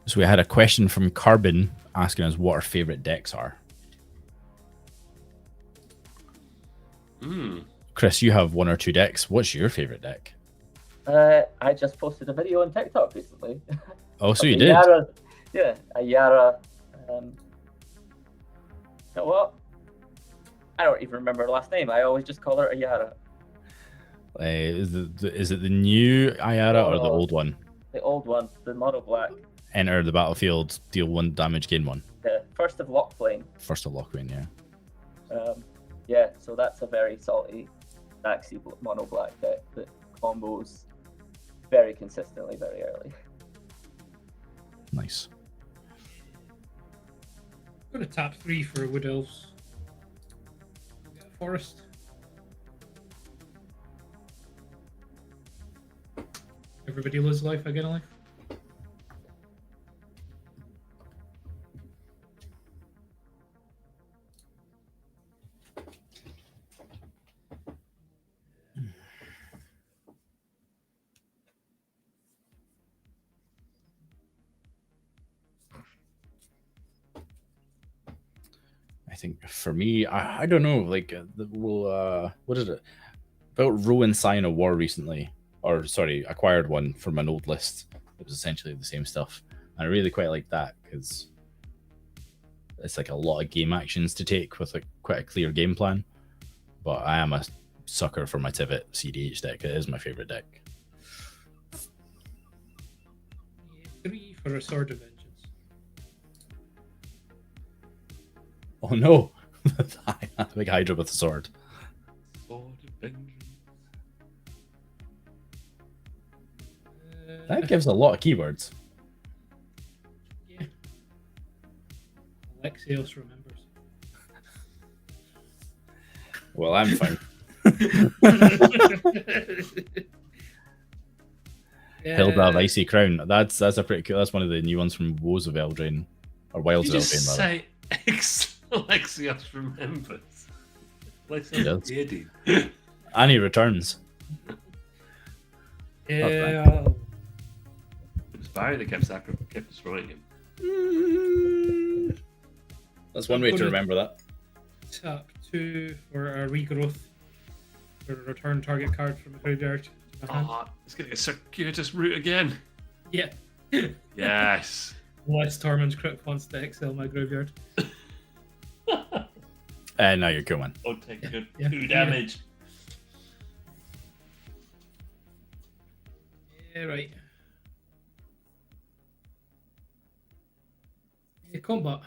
So we had a question from Carbon asking us what our favorite decks are. Chris, you have 1 or 2 decks. What's your favorite deck? I just posted a video on TikTok recently. Oh, so you did? Yara, yeah, a Yara. You know what? I don't even remember her last name. I always just call her a Yara. Is it the new Ayara or the old one? The old one, the mono black. Enter the battlefield, deal 1 damage, gain 1. Yeah, first of Lockplane. First of Lockplane, yeah. Yeah, so that's a very salty Maxi mono black deck that combos very consistently very early. Nice. Go to tap 3 for Wood Elves. Get a Forest. Everybody lose life, I get a life. I think for me, I don't know, like what is it? About Rowan Sign of War recently, or sorry, acquired one from an old list. It was essentially the same stuff, and I really quite like that because it's like a lot of game actions to take with like quite a clear game plan. But I am a sucker for my Tivit CDH deck. It is my favorite deck. 3 for a Sword of Vengeance. Oh no! The big Hydra with a sword. Sword of Vengeance. That gives a lot of keywords. Yeah. Alexios remembers. Well, I'm fine. Hilda of Icy Crown. That's a pretty cool. That's one of the new ones from Woes of Eldraine, or Wilds of Just Eldraine. say Alexios remembers. He does. Yeti. And he returns. Yeah. It was Barry that kept destroying him. That's one way to remember that. Tap 2 for a regrowth. For a return target card from a graveyard to my hand. Oh, it's getting a circuitous route again. Yeah. Yes. Less Tormund's Crypt wants to excel my graveyard. Now you're cool, man. Don't take good Yeah. 2 damage. Yeah, right. Yeah, combat.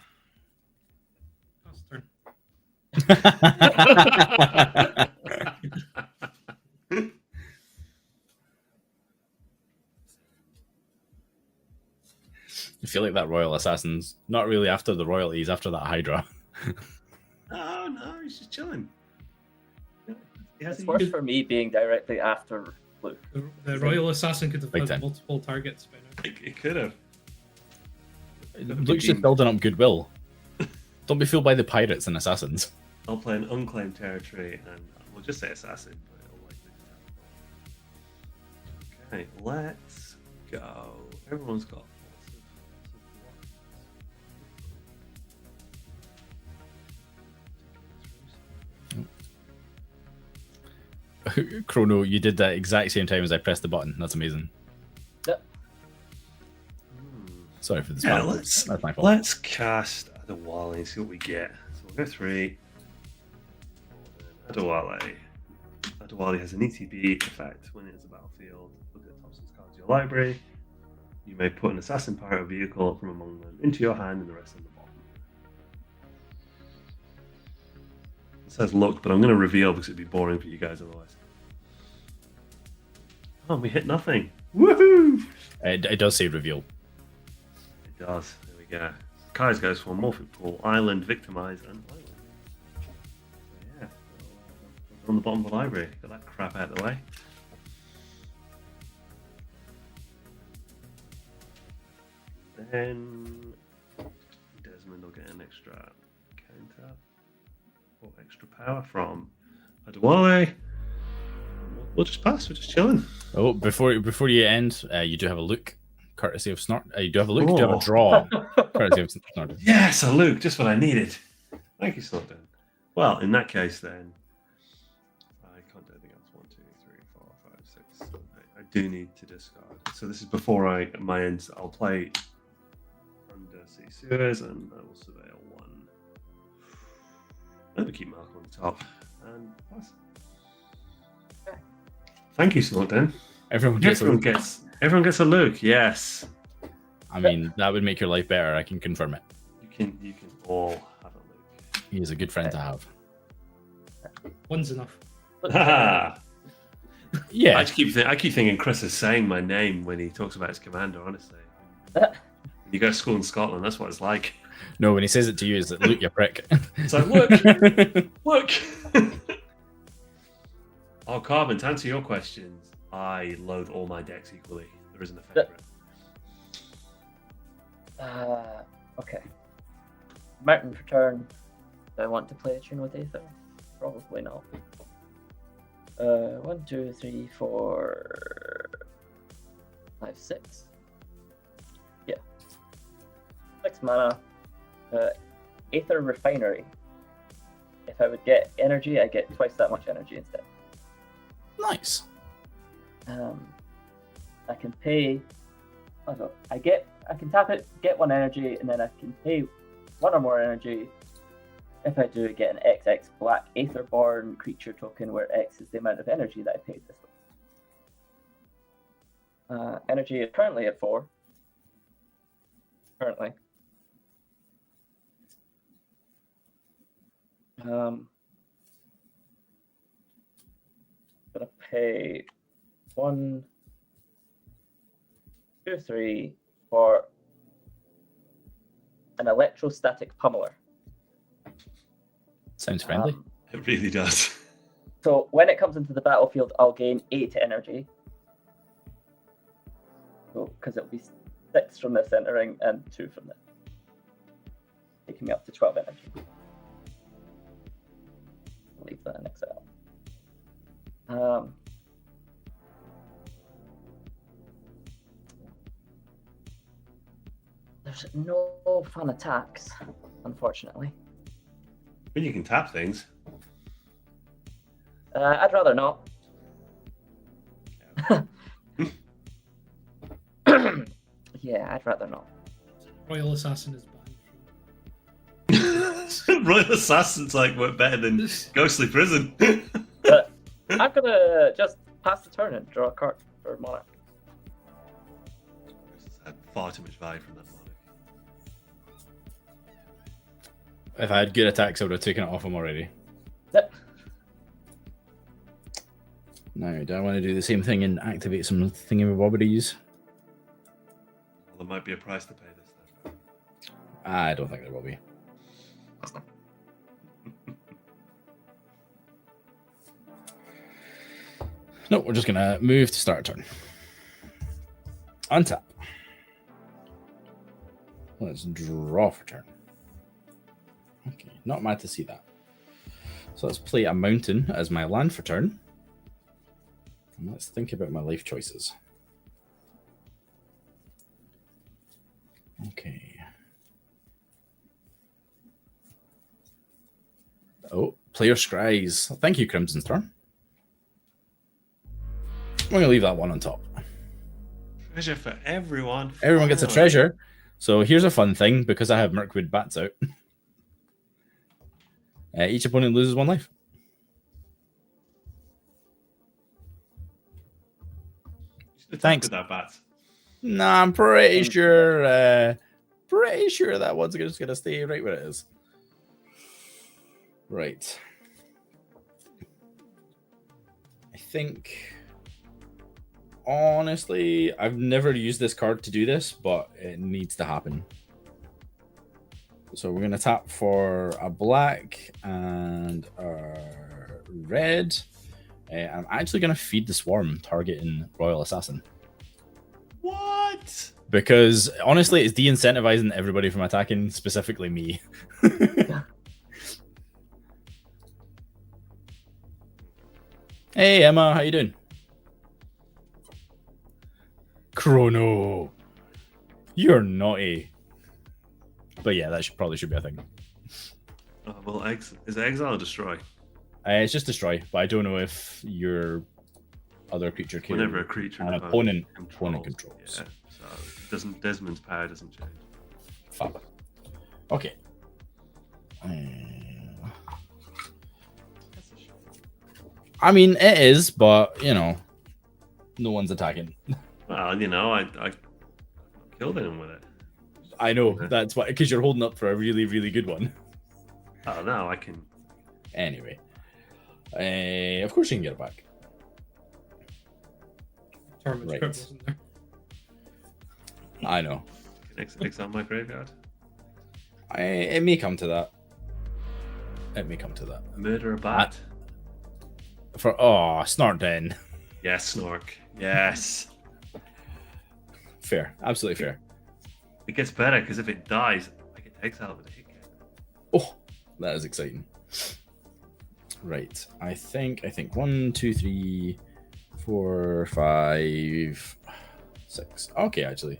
Pass turn. I feel like that Royal Assassin's not really after the royalties, after that Hydra. Oh no, he's just chilling. It's worse for me being directly after Blue. The Royal Assassin could have Big had time. multiple targets by now. It could have. Luke's just building up goodwill. Don't be fooled by the pirates and assassins. I'll play an unclaimed territory and we'll just say assassin, but it'll likely. Okay, let's go. Everyone's got. Chrono, you did that exact same time as I pressed the button. That's amazing. Yep. Sorry for this. Yeah, bad. let's That's my fault. let's cast Adewale and see what we get. So we'll go 3. Adewale. Adewale has an ETB effect when it is a battlefield. Look at the top 6 cards of your library. You may put an assassin pirate vehicle from among them into your hand and the rest on the bottom. It says look, but I'm going to reveal because it'd be boring for you guys otherwise. Oh, we hit nothing. Woohoo! It does say reveal. It does. There we go. Kai's goes for Morphic Pool, Island, Victimize, and Island. So yeah, on the bottom of the library. Got that crap out of the way. Then Desmond will get an extra counter or extra power from Adewale. We'll just pass. We're just chilling. Oh, before you end, you do have a look, courtesy of Snort. You do have a look. You do have a draw, courtesy of Snort. Yes, a Luke, just what I needed. Thank you, Snort. Well, in that case, then I can't do anything else. 1, 2, 3, 4, 5, 6. 7, 8. I do need to discard. So this is before my ends. I'll play Undersea Sewers, and I will surveil 1. Let me keep Mark on the top and pass. Thank you, Snort. Everyone gets a look. Yes. I mean, that would make your life better. I can confirm it. You can all have a look. He is a good friend to have. One's enough. Yeah. I keep thinking Chris is saying my name when he talks about his commander. Honestly, when you go to school in Scotland, that's what it's like. No, when he says it to you, it's like, look, you prick. It's like, look, look. Oh, Carbon, to answer your questions, I load all my decks equally. There isn't a favorite. Okay. Martin for turn. Do I want to play a tune with Aether? Probably not. 1, 2, 3, 4, 5, 6. Yeah. 6 mana. Aether Refinery. If I would get energy, I get twice that much energy instead. Nice. I can pay. I can tap it, get 1 energy, and then I can pay 1 or more energy. If I do, get an XX black Aetherborn creature token, where X is the amount of energy that I paid this way. Energy is currently at 4. Currently. Gonna pay 1, 2, 3 for an electrostatic pummeler. Sounds friendly. It really does. So when it comes into the battlefield, I'll gain 8 energy. So because it'll be 6 from this entering and 2 from this, taking me up to 12 energy. I'll leave that in Excel. There's no fun attacks, unfortunately. But you can tap things. I'd rather not. Yeah, I'd rather not. Royal Assassin is banned. Royal Assassin's like what better than Ghostly Prison. I'm gonna just pass the turn and draw a card for Monarch. Had far too much value from that Monarch. If I had good attacks, I would have taken it off him already. Now, do I want to do the same thing and activate some thingamabobbities? Well, there might be a price to pay this time. I don't think there will be. No, we're just going to move to start a turn. Untap. Let's draw for turn. Okay, not mad to see that. So let's play a mountain as my land for turn. And let's think about my life choices. Okay. Oh, player scries. Thank you, Crimson's turn. I'm going to leave that one on top. Treasure for everyone. Everyone gets a treasure. So here's a fun thing, because I have Mirkwood Bats out. Each opponent loses 1 life. Thanks. That bat. Nah, I'm pretty sure that one's just going to stay right where it is. Right. I think, honestly, I've never used this card to do this, but it needs to happen. So we're going to tap for a black and a red. I'm actually going to feed the swarm, targeting Royal Assassin. What? Because honestly, it's de-incentivizing everybody from attacking, specifically me. Hey Emma, how you doing? Chrono, you're naughty. But yeah, that probably should be a thing. Well, is it exile or destroy? It's just destroy, but I don't know if your other creature can. Whenever a creature an opponent controls. Yeah, so Desmond's power doesn't change. Fab. Okay. I mean, it is, but you know, no one's attacking. Well, you know, I killed him with it. I know, that's why, because you're holding up for a really, really good one. Oh, no, I can. Anyway. Of course you can get it back. Right. Wasn't there? I know. Can exile my graveyard? It may come to that. It may come to that. Murder a bat? Snort then. Yes, Snork. Yes. Fair. Absolutely fair. It gets better because if it dies, I get to exile with a hit. Oh, that is exciting. Right. I think 1, 2, 3, 4, 5, 6. Okay, actually.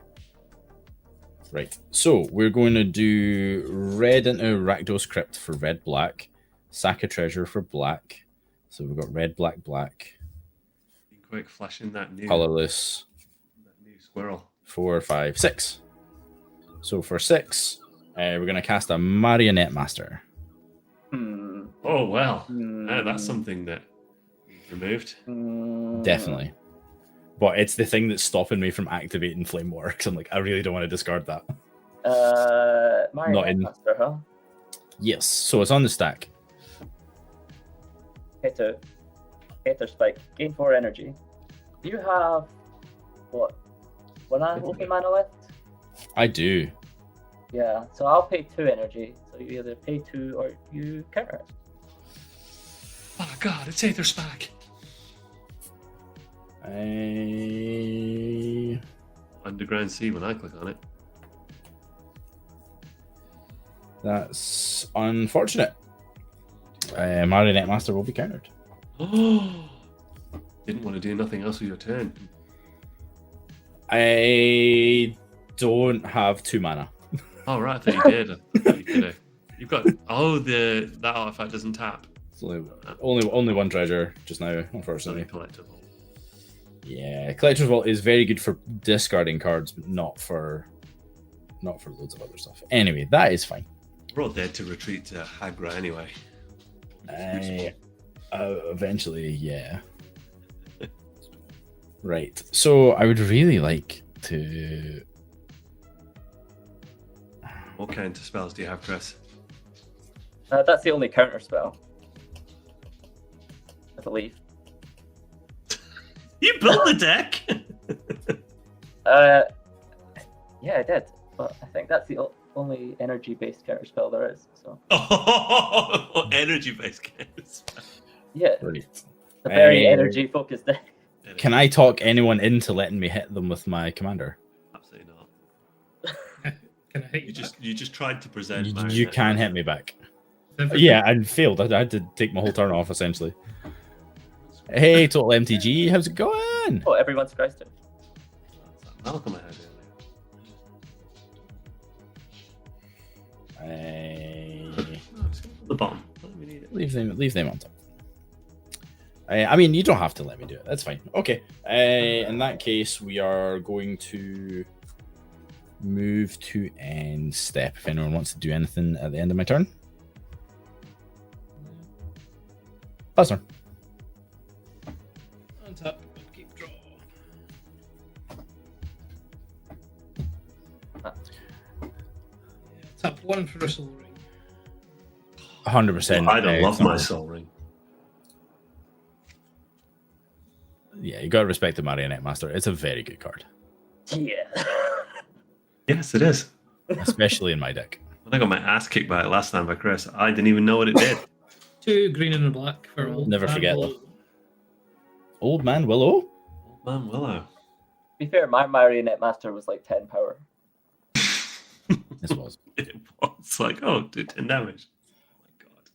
Right. So we're going to do red into Rakdos Crypt for red black, sack a treasure for black. So we've got red, black, black. Be quick, flashing that new colorless. That new squirrel. 4, 5, 6. So for 6, we're going to cast a Marionette Master. Oh, well. That's something that we've removed. Definitely. But it's the thing that's stopping me from activating Flamewar, because I'm like, I really don't want to discard that. Marionette Master, huh? Yes, so it's on the stack. Hater Spike. Gain 4 energy. Do you have, what, 1 open mana left? I do. Yeah, so I'll pay 2 energy. So you either pay 2 or you counter it. Oh god, it's Aether Spike. Underground Sea when I click on it. That's unfortunate. Marionette Master will be countered. Oh, didn't want to do nothing else with your turn. I don't have 2 mana. Oh right, I thought you did. I thought you could have. You've got that artifact doesn't tap. It's only 1 treasure just now, unfortunately. Collectible. Yeah, Collector's Vault is very good for discarding cards, but not for loads of other stuff. Anyway, that is fine. We're all dead to retreat to Hagra anyway. Eventually, yeah. Right. So I would really like to. What counter spells do you have, Chris? That's the only counter spell, I believe. You built the deck. Yeah, I did, but I think that's the only energy-based counter spell there is. So. Oh, energy-based counter spell. Yeah, Right. a very energy-focused deck. Can I talk anyone into letting me hit them with my commander? Absolutely not. Can I hit You just tried to present. You can hit me back. Yeah, I failed. I had to take my whole turn off essentially. Hey, Total MTG, how's it going? Oh, everyone's surprised too. Malcolm I had earlier. The bottom. Leave them on top. I mean, you don't have to let me do it. That's fine. Okay. In that case, we are going to move to end step. If anyone wants to do anything at the end of my turn. Buzzer. Untap, keep draw. Tap 1 for a soul ring. 100%. I don't love my soul ring. Yeah, you gotta respect the Marionette Master. It's a very good card. Yeah. Yes, it is. Especially in my deck. When I got my ass kicked by it last time by Chris, I didn't even know what it did. 2 green and a black for old. Never man forget Willow. Old man Willow? Old man Willow. To be fair, my Marionette Master was like 10 power. This was. It was like, oh, do 10 damage. Oh my god.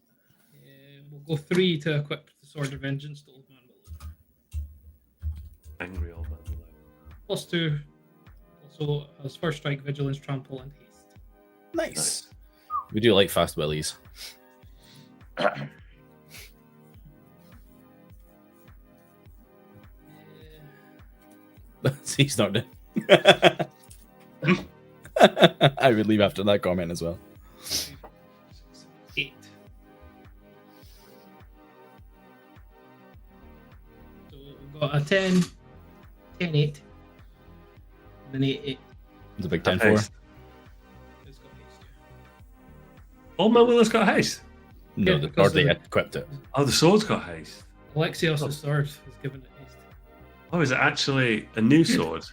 We'll go 3 to equip the Sword of Vengeance to Old Man Willow. Angry old man Willow. +2. Also has First Strike, Vigilance, Trample, and Haste. Nice. We do like fast willies. He's not doing. I would leave after that comment as well. 8. So we've got a 10, 10, 8, and an 8, 8. It's a big 10 4. Haste. It's got haste. Old man Willow's got haste. No, Yeah, the because sword they the- equipped it. Oh, the sword's got haste. Alexios' sword has given it haste. Oh, is it actually a new sword?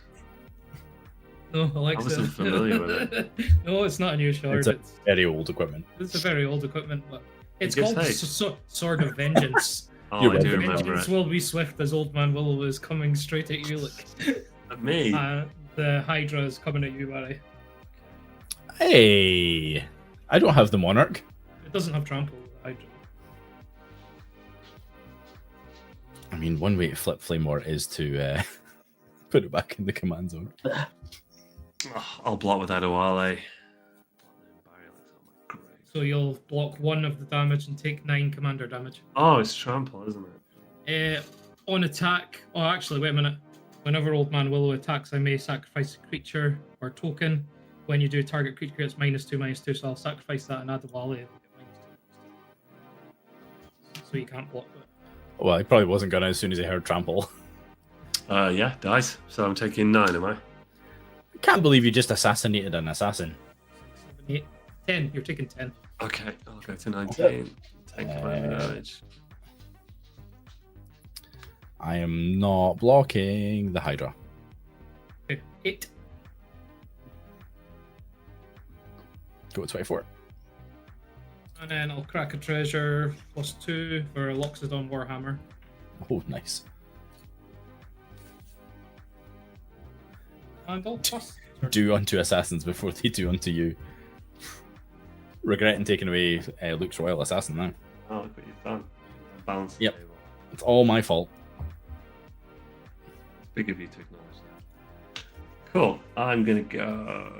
No, Alexa. wasn't familiar with it. No, it's not a new sword. It's a very old equipment. It's a very old equipment, but it's gives called haste. Sword of Vengeance. Oh, You're I do welcome. remember Vengeance it. will be swift as Old Man Willow is coming straight at you. Like Me? the Hydra is coming at you, Barry. Hey, I don't have the Monarch. It doesn't have trample. The Hydra. I mean, one way to flip Flamewar is to put it back in the command zone. Oh, I'll block with Adewale. So you'll block 1 of the damage and take 9 commander damage. Oh, it's trample, isn't it? On attack, oh actually, wait a minute. Whenever Old Man Willow attacks, I may sacrifice a creature or token. When you do target creature, it's -2/-2, so I'll sacrifice that and add the Wally and get -2/-2. So you can't block it. Well, he probably wasn't gonna as soon as he heard trample. Yeah, dice. So I'm taking 9, am I? I can't believe you just assassinated an assassin. 6, 7, 8, 10. You're taking 10. Okay, I'll go to 19. Take 5 damage. I am not blocking the Hydra. Okay, 8. Go to 24. And then I'll crack a treasure +2 for Loxodon Warhammer. Oh, nice. And I'll plus. Do unto assassins before they do unto you. Regretting taking away Luke's Royal Assassin now. Oh, look what you've done. Balance the Yep. table. It's all my fault. Big of you to acknowledge that. Cool. I'm going to go...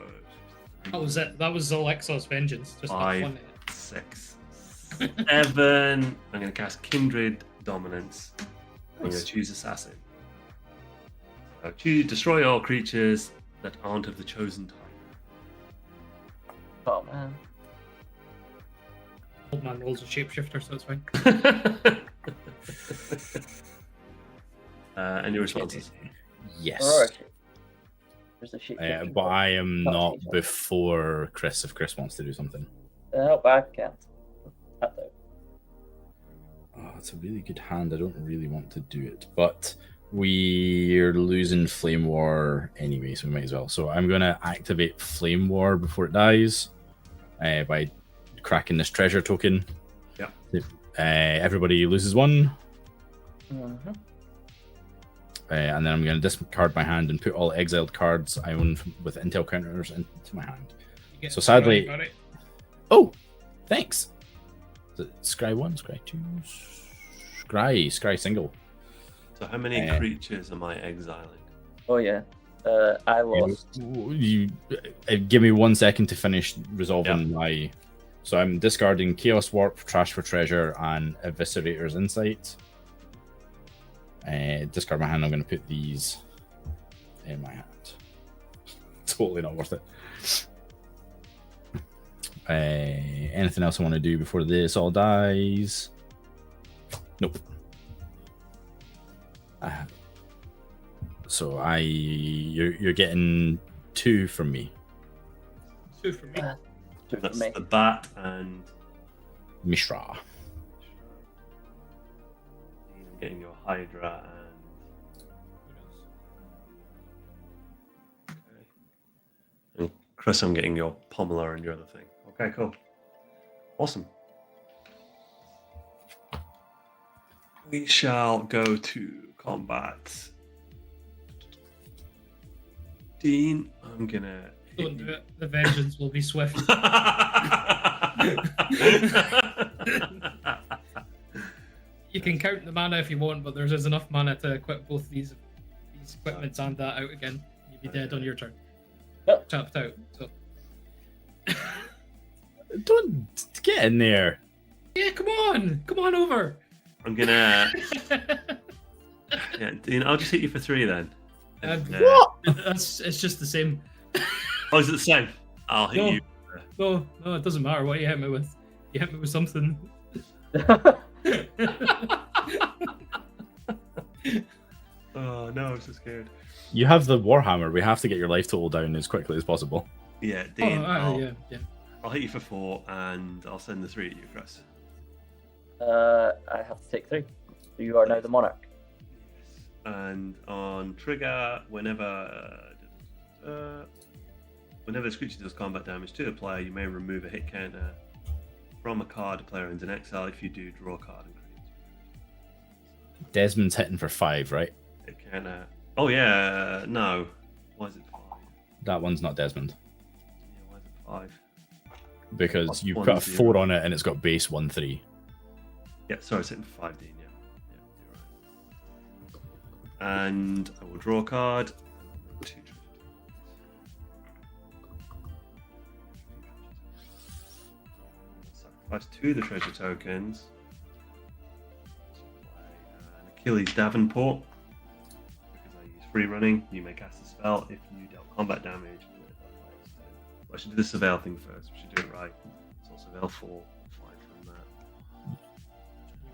That was it. That was Alexos Vengeance. Just 5, one. 6, 7. I'm going to cast Kindred Dominance. I'm going to choose Assassin. So destroy all creatures that aren't of the chosen type. Oh man. Old Man rolls a shapeshifter, so it's fine. Any responses? Yes. There's a shit. But I am not before Chris if Chris wants to do something. No, I can't. Tapped out. Oh, it's a really good hand. I don't really want to do it. But we're losing Flame War anyway, so we might as well. So I'm going to activate Flame War before it dies by cracking this treasure token. Yeah. Everybody loses 1. Mm-hmm. And then I'm going to discard my hand and put all exiled cards I own with intel counters into my hand. You get So sadly- got it. Oh, thanks. Is it Scry 1, Scry 2, Scry single? So how many creatures am I exiling? Oh yeah. I lost. You give me 1 second to finish resolving my. So I'm discarding Chaos Warp, Trash for Treasure, and Eviscerator's Insight. Discard my hand. I'm going to put these in my hand. Totally not worth it. Anything else I want to do before this all dies? Nope. So you're getting 2 from me. 2 for me. Two for That's me. the bat and Mishra. I'm getting your Hydra and Chris, I'm getting your Pommeler and your other thing. Okay, cool. Awesome. We shall go to combat. Dean, I'm gonna. Don't do it. The vengeance will be swift. You can count the mana if you want, but there's enough mana to equip both these equipments and that out again. You'd be dead on your turn. Yep. Tapped out. So. Don't get in there. Yeah, come on over. I'm gonna. Yeah, Dean, I'll just hit you for 3 then. What? It's just the same. Oh, is it the same? I'll hit you. No, it doesn't matter what you hit me with. You hit me with something. Oh no, I'm so scared. You have the Warhammer. We have to get your life total down as quickly as possible. Yeah, Dean, Yeah. I'll hit you for 4 and I'll send the 3 at you, Chris. I have to take 3. You are now the monarch. And on trigger, whenever this creature does combat damage to a player, you may remove a hit counter from a card a player owns in exile. If you do, draw a card and create. Desmond's hitting for 5, right? Hit counter. Oh yeah, no. Why is it 5? That one's not Desmond. Yeah, why is it 5? Because Plus you 1, put a 0. 4 on it and it's got base 1/3. Yeah, sorry, it's hitting for 5, Dean. Yeah, you're right. And I will draw a card. 2 Sacrifice 2 of the treasure tokens. An Achilles Davenport. Because I use free running, you may cast a spell if you dealt combat damage. I should do the Surveil thing first. We should do it right. So Surveil 4, 5 from that.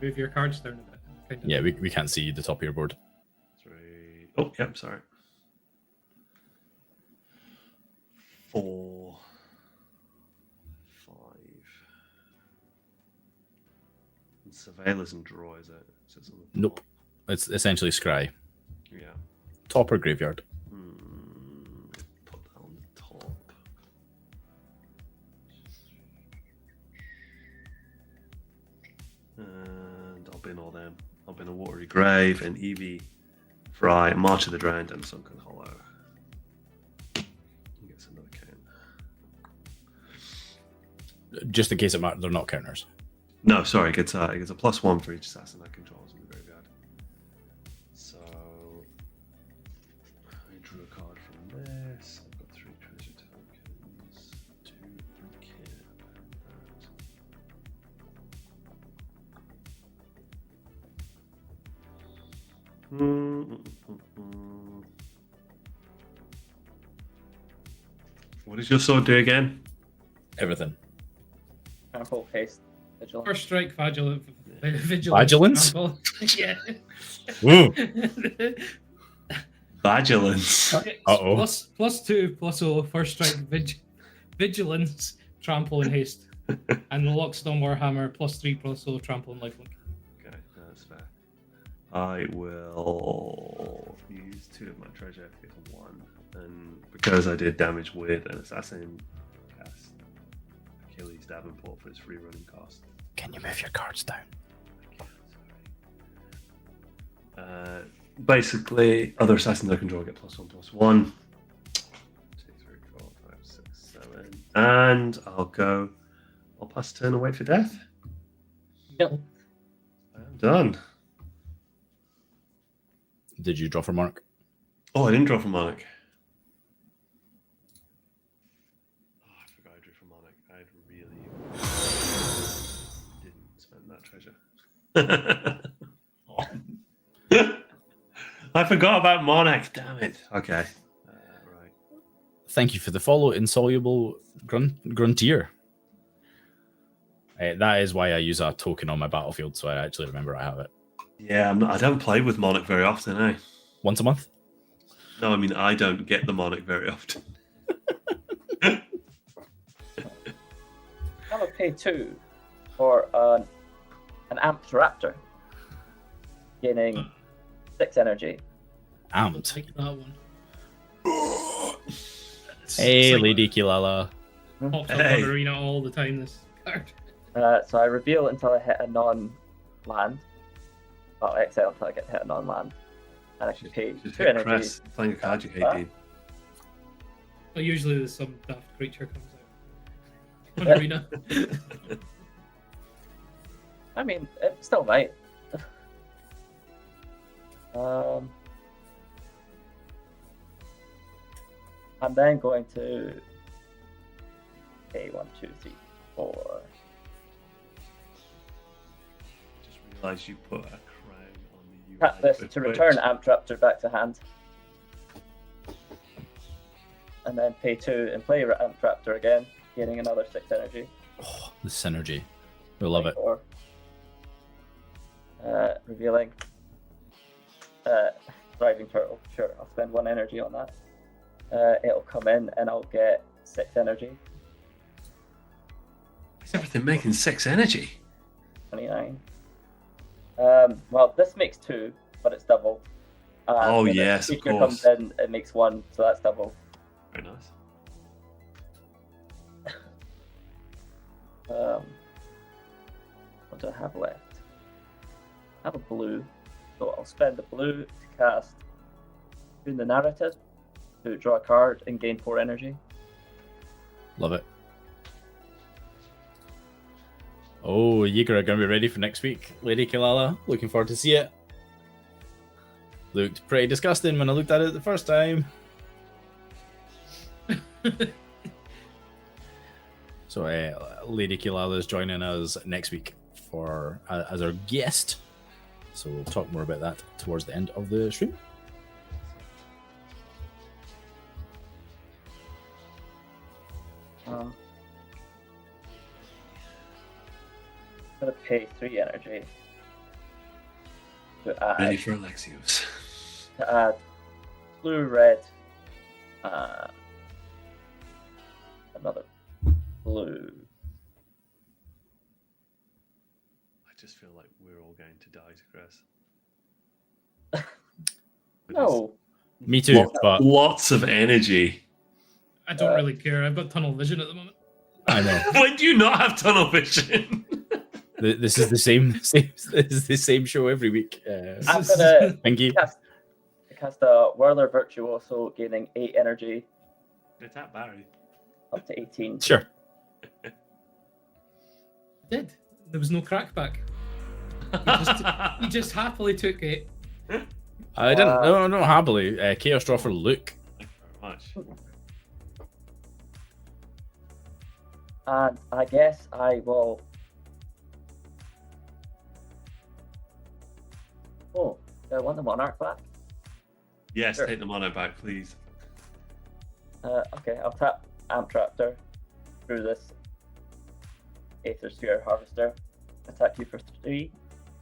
Move your cards down a bit. Kind of. Yeah, we can't see the top of your board. 3. Oh, yep, sorry. 4, 5. And Surveillors and draw, is it? It says on the top. Nope. It's essentially scry. Yeah. Top or graveyard. Put that on the top. And I'll bin all them. I'll bin a Watery Grave, an Eevee, Fry, March of the Drowned, and Sunken Hollow. Gets another count. Just in case it matters, they're not counters. No, sorry, it gets a +1 for each assassin that controls in the graveyard. So I drew a card from this. I've got 3 treasure tokens, 2 from Kip, What does your sword do again? Everything. Trample, haste, vigilance. First strike, vigilance. Vigilance? Trample. Yeah. Woo. Vigilance. Uh-oh. +2, +0, first strike, vigilance, trample, and haste. And the Lockstone Warhammer, +3, +0, trample, and lifelink. Okay, that's fair. I will use 2 of my treasure, get 1, and because I did damage with an assassin, cast Achilles Davenport for his free running cost. Can you move your cards down? Basically, other assassins I can draw get +1/+1. 2, 3, 4, 5, 6, 7, and I'll pass turn and wait for death. Yep. I'm done. Did you draw for Mark? Oh, I didn't draw for Monarch. Oh, I forgot I drew for Monarch. I really didn't spend that treasure. I forgot about Monarch. Damn it. Okay. Right. Thank you for the follow, Insoluble Gruntier. That is why I use a token on my battlefield, so I actually remember I have it. Yeah, I don't play with Monarch very often, eh? Once a month? No, I mean, I don't get the Monarch very often. I will pay 2 for an Amped Raptor, gaining 6 energy. Amped. Take that one. Hey, It's like- Lady Kilala. Pops up Hey. on Arena all the time, this card. So I reveal until I hit a non-land. Well, I exile until I get to hit a non-land. And I can pay Just 2 hit energy. Crest, playing a card you hate, Ah. Dean. Well, usually there's some daft creature comes out on Arena. I mean, it still might. I'm then going to pay 1, 2, 3, 4. Just realised you put a crown on the UI. Tap this for to Twitch. return Amp Raptor back to hand. And then pay 2 and play Amp Raptor again, gaining another 6 energy. Oh, the synergy. We love it. 4. Revealing. Thriving Turtle. Sure, I'll spend 1 energy on that. It'll come in and I'll get 6 energy. Is everything making 6 energy? 29. Well, this makes 2, but it's double. Oh, when the yes, of creature course. comes in, it makes 1, so that's double. Very nice. What do I have left? I have a blue, so I'll spend the blue to cast in the narrative to draw a card and gain 4 energy. Love it. Oh, Yeager are going to be ready for next week. Lady Kilala, looking forward to see it. Looked pretty disgusting when I looked at it the first time. So Lady Kilala is joining us next week for as our guest. So we'll talk more about that towards the end of the stream. I'm gonna pay 3 energy to Ready add, for Alexios. blue, red, another blue. I just feel like we're all going to die to Chris. No, Me too, but Lots of energy. I don't really care. I've got tunnel vision at the moment. I know. When do you not have tunnel vision? This is the same this is the same show every week. I'm gonna Thank you. cast a Whirler Virtuoso, gaining 8 energy Attack Barry. up to 18. Sure. I did. There was no crackback. He just happily took it. I didn't. No, happily. Chaos Draw for Luke. Thank you very much. And I guess I will. Oh, do I want the Monarch back? Yes, Sure. take the mono back, please. Okay, I'll tap Amp Raptor through this Aether Sphere Harvester. Attack you for 3.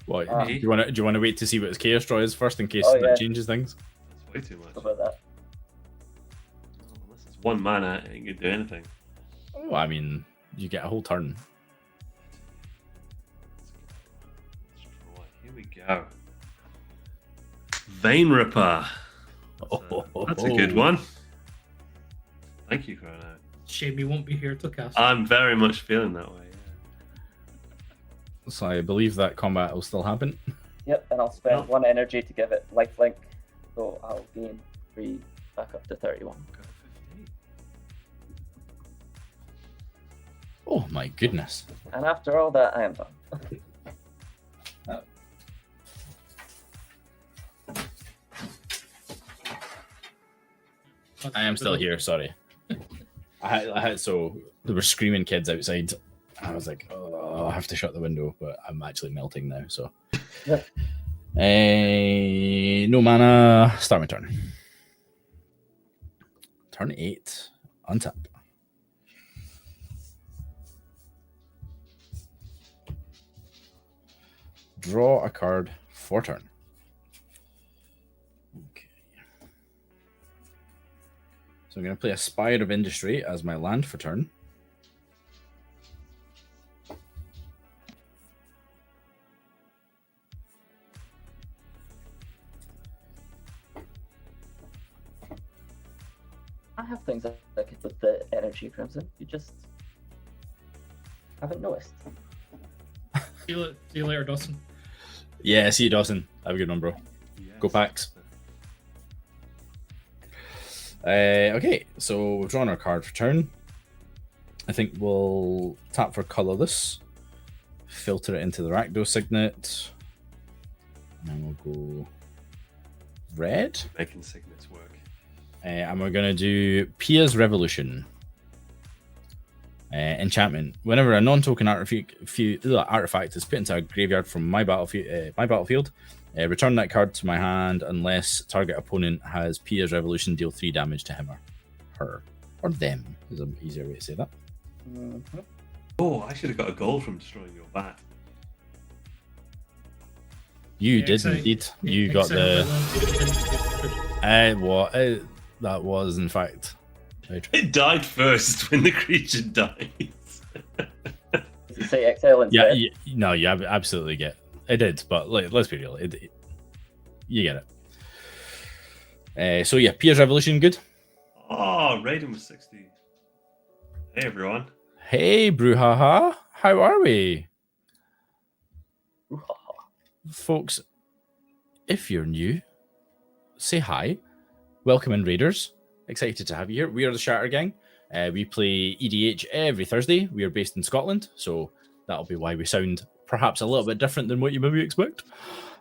What? Ah. Do you want to wait to see what his Chaos Draw is first in case Oh, that yeah. changes things? That's way too much. How about that? Unless it's 1 mana, it ain't gonna do anything. Oh, I mean, you get a whole turn. Right, here we go. Vein Ripper. That's a good one. Thank you, Chrono. Shame he won't be here to cast. I'm very much feeling that way. So I believe that combat will still happen. Yep, and I'll spend Oh. 1 energy to give it lifelink, so I'll gain 3 back up to 31. Yeah. Got a 15. Oh my goodness. And after all that, I am done. I am still here. Sorry. I had so there were screaming kids outside. I was like, oh, I have to shut the window, but I'm actually melting now. So, Yeah. No mana. Start my turn. Turn 8. Untap. Draw a card for turn. Okay. So I'm going to play a Spire of Industry as my land for turn. I have things I could with the energy crimson. You just Haven't noticed. See you later, Dawson. Yeah, see you, Dawson. Have a good one, bro. Yes. Go Packs. Okay, so we've drawn our card for turn. I think we'll tap for colorless, filter it into the Rakdos signet, and then we'll go red. Making signets work. And we're going to do Pia's Revolution. Enchantment. Whenever a non-token artifact is put into a graveyard from my battlefield, return that card to my hand unless target opponent has Pia's Revolution, deal 3 damage to him or her. Or them is an easier way to say that. Mm-hmm. Oh, I should have got a goal from destroying your bat. You did indeed. You got the... that was, in fact... It died first when the creature dies. Does it say XL instead? No, you absolutely get it. Did, but let's be real. You get it. So yeah, Pia's Revolution, good. Oh, Raiden was 60. Hey, everyone. Hey, Brouhaha. How are we? Folks, if you're new, say hi. Welcome in, Raiders. Excited to have you here. We are the Shattergang. We play EDH every Thursday. We are based in Scotland, so that'll be why we sound perhaps a little bit different than what you maybe expect.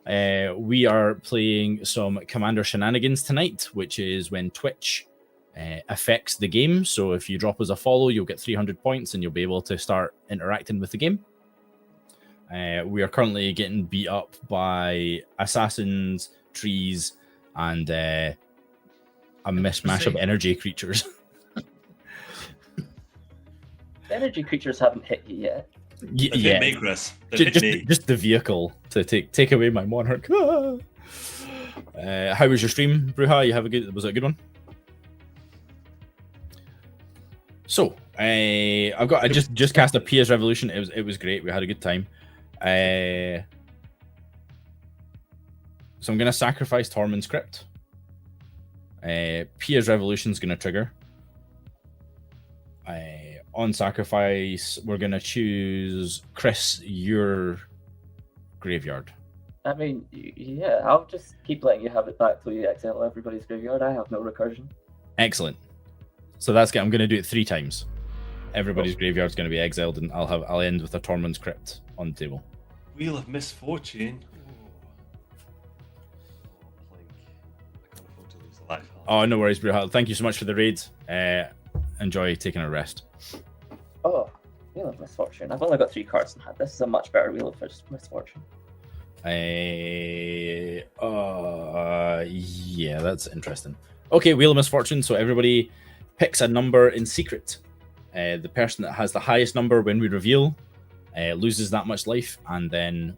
We are playing some Commander Shenanigans tonight, which is when Twitch affects the game. So if you drop us a follow, you'll get 300 points and you'll be able to start interacting with the game. We are currently getting beat up by assassins, trees, and a mishmash of energy creatures. The energy creatures haven't hit you yet. Yeah, just the vehicle to take away my monarch. How was your stream, Bruja? Was it a good one? So I just cast a Pia's Revolution. It was great. We had a good time. So I'm gonna sacrifice Tormund's Crypt. Pia's Revolution is gonna trigger. On sacrifice, we're gonna choose Chris your graveyard. I mean, yeah, I'll just keep letting you have it back till you exile everybody's graveyard. I have no recursion. Excellent. So that's good. I'm gonna do it 3 times. Everybody's graveyard's gonna be exiled, and I'll end with a Tormund's Crypt on the table. Wheel of Misfortune. Oh, no worries, Bruhal. Thank you so much for the raid. Enjoy taking a rest. Oh, Wheel of Misfortune. I've only got 3 cards in hand. This is a much better Wheel of Misfortune. Yeah, that's interesting. Okay, Wheel of Misfortune. So everybody picks a number in secret. The person that has the highest number when we reveal loses that much life, and then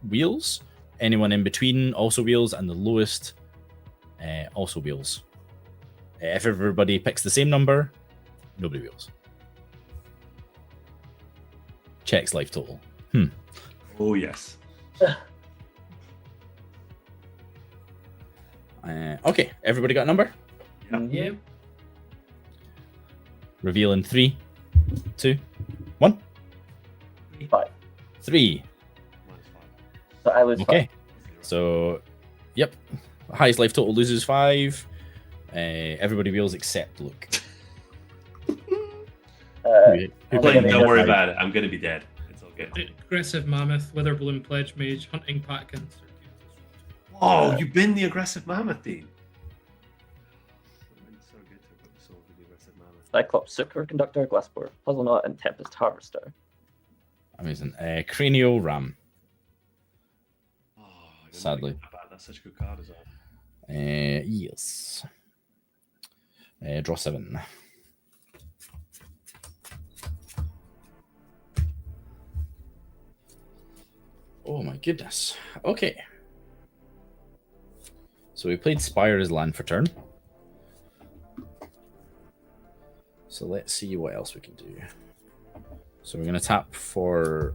wheels. Anyone in between also wheels, and the lowest also wheels. If everybody picks the same number, nobody wheels. Checks life total. Oh, yes. Okay, everybody got a number? Yeah. Reveal in 3, 2, 1. 5. 3. So I lose 5. Okay. So, yep. Highest life total loses 5. Everybody wheels except Luke. Don't worry about it. I'm going to be dead. It's all good. Aggressive Mammoth, Witherbloom, Pledge Mage, Hunting Pack, and... Oh, you've been the aggressive mammoth, Dean. So good to put the soul of the aggressive mammoth. Cyclops, Superconductor, Glassboard, Puzzle Knot, and Tempest Harvester. Amazing. Cranial Ram. Oh, Sadly. That's such a good card as well. Yes. Draw 7. Oh my goodness. Okay. So we played Spire as land for turn. So let's see what else we can do. So we're going to tap for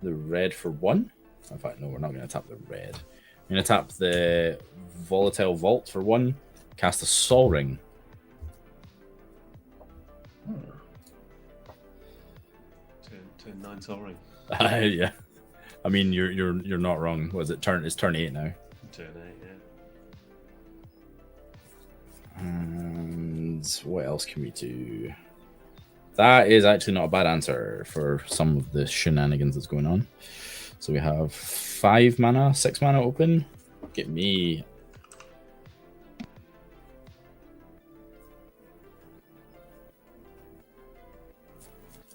the red for 1. In fact, no, we're not going to tap the red. I'm going to tap the Volatile Vault for 1. Cast a Sol Ring. Turn 9 Sol Ring. Yeah. I mean, you're not wrong. Was it turn? It's turn 8 now. Turn 8, yeah. And what else can we do? That is actually not a bad answer for some of the shenanigans that's going on. So we have 5 mana, 6 mana open. Get me.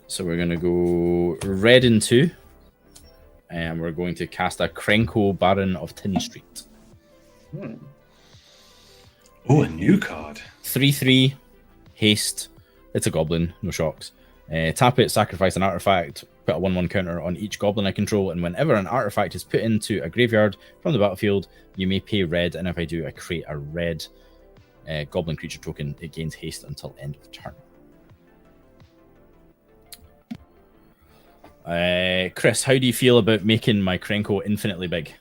So we're going to go red in 2. And we're going to cast a Krenko Baron of Tin Street. Oh, a new card. 3/3, haste. It's a goblin, no shocks. Tap it, sacrifice an artifact, put a 1/1 counter on each goblin I control, and whenever an artifact is put into a graveyard from the battlefield, you may pay red, and if I do, I create a red goblin creature token. It gains haste until end of turn. Chris, how do you feel about making my Krenko infinitely big?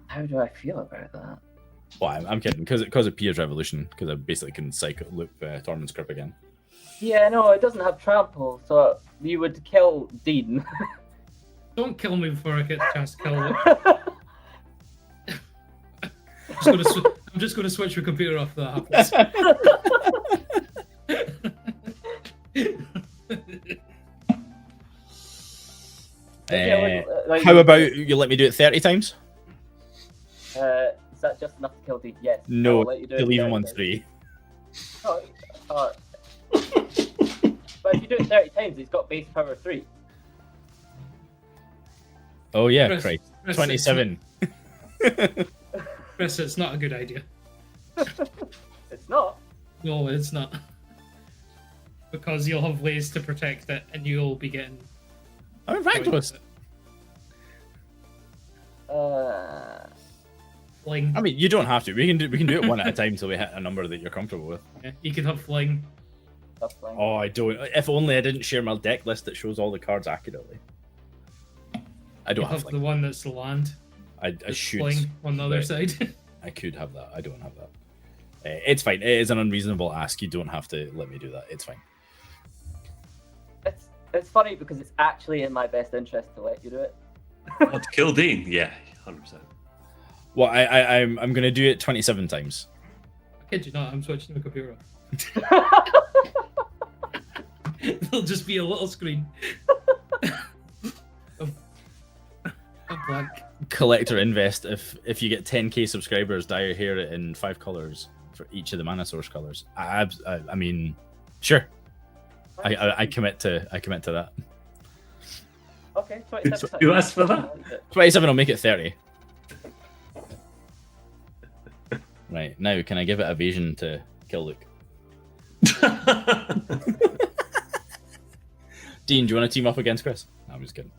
How do I feel about that? Well, I'm kidding, because of Pia's Revolution, because I basically can cycle loop Tormund's Crypt again. Yeah, no, it doesn't have trample, so you would kill Dean. Don't kill me before I get the chance to kill it. I'm just going to switch your computer off that happens. How about you let me do it 30 times? Is that just enough to kill Dean? Yes. No, I'll let you do to it leave him 30 on times. 3. But if you do it 30 times, he's got base power 3. Oh yeah, Chris, Christ. Chris, 27. Chris, it's not a good idea. It's not. No, it's not. Because you'll have ways to protect it, and you'll be getting... I'm back to us. Fling. I mean, you don't have to. We can do it one at a time until we hit a number that you're comfortable with. Yeah, you could have fling. Oh, I don't. If only I didn't share my deck list that shows all the cards accurately. I don't You have have the one that's the land. I That's should. fling on the other but side. I could have that. I don't have that. It's fine. It is an unreasonable ask. You don't have to let me do that. It's fine. It's funny because it's actually in my best interest to let you do it. Oh, to kill Dean? Yeah, 100%. Well, I'm gonna do it 27 times. I kid you not, I'm switching the computer off. There'll just be a little screen. A blank. Collector invest. If you get 10k subscribers, dye your hair in 5 colors for each of the mana source colors. I mean, sure. I commit to that. Okay, 27 times. You asked for that? 27 will make it 30. Right, now can I give it evasion to kill Luke? Dean, do you want to team up against Chris? No, I'm just kidding.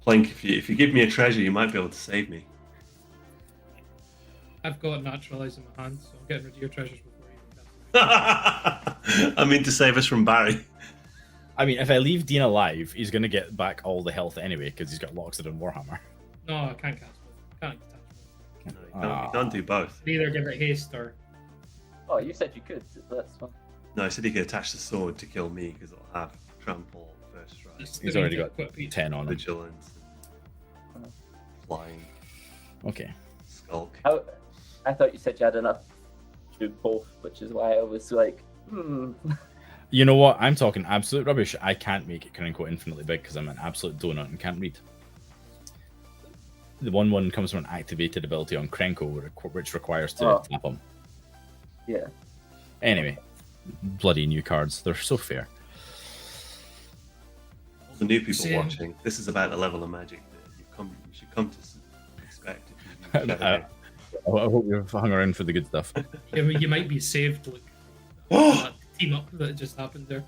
Plank, if you give me a treasure, you might be able to save me. I've got naturalize in my hand, so I'm getting rid of your treasures before you can. I mean to save us from Barry. I mean, if I leave Dean alive, he's going to get back all the health anyway, because he's got Loxodon and Warhammer. No, I can't cast it. Can't attach it. No, you can't do both. Either give it haste or... Oh, you said you could. So that's fine. No, I said he could attach the sword to kill me because it'll have trample, first strike, He's already got 10 on him. vigilance, and flying, Okay. skulk. I thought you said you had enough to do both, which is why I was like, You know what? I'm talking absolute rubbish. I can't make it Krenko infinitely big because I'm an absolute donut and can't read. The 1/1 comes from an activated ability on Krenko, which requires to tap him. Yeah. Anyway, bloody new cards. They're so fair. All the new people Same. watching, this is about the level of magic that you should come to expect. If you use I hope you've hung around for the good stuff. You might be saved, like, Shadowgang. that team up that just happened there.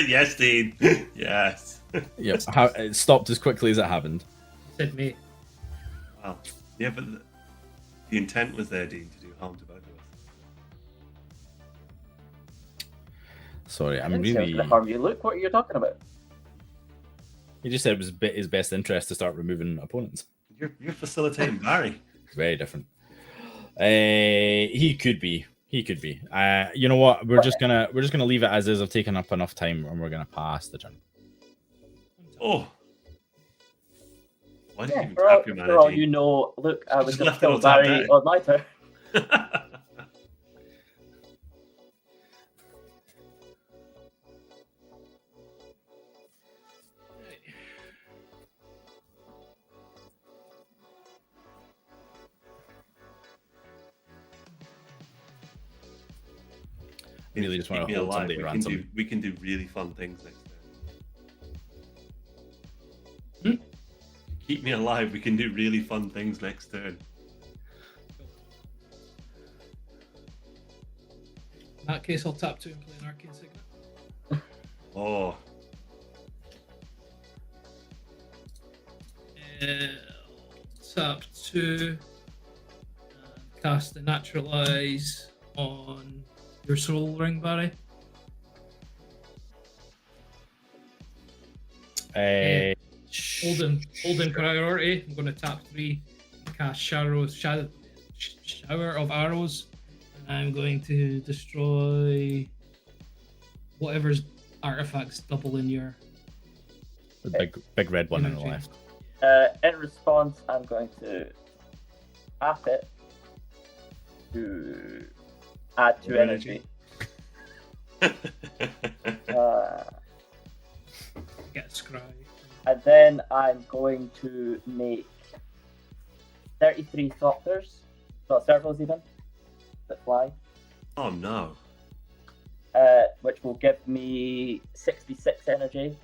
Yes, Dean. Yes. Yep. It stopped as quickly as it happened. Said me. Wow. Yeah, but the intent was there, Dean, to do harm to both of us. Sorry, I'm I didn't say I was really. gonna harm you. Look, what are you talking about? He just said it was his best interest to start removing opponents. You're facilitating Barry. Very different. He could be. He could be. You know what? We're just gonna leave it as is. I've taken up enough time, and we're gonna pass the turn. Oh. Why did you even For tap your mana? all you know, look, I was Just going to left it kill on tap Barry deck. on my turn. I really just want Keep to me hold alive. somebody ransom. We can do really fun things next turn. Hmm? Keep me alive. We can do really fun things next turn. In that case, I'll tap 2 and play an Arcane Signet. Oh, Tap 2 and cast the Naturalize on your Soul Ring, Barry. Hold in priority. I'm going to tap 3 and cast Shower of Arrows. And I'm going to destroy whatever's artifacts double in your. The big red one on the Energy. left. In response, I'm going to tap it to add 2 More energy. Get scry. And then I'm going to make 33 Thopters, not servos even, that fly, oh no. which will give me 66 energy.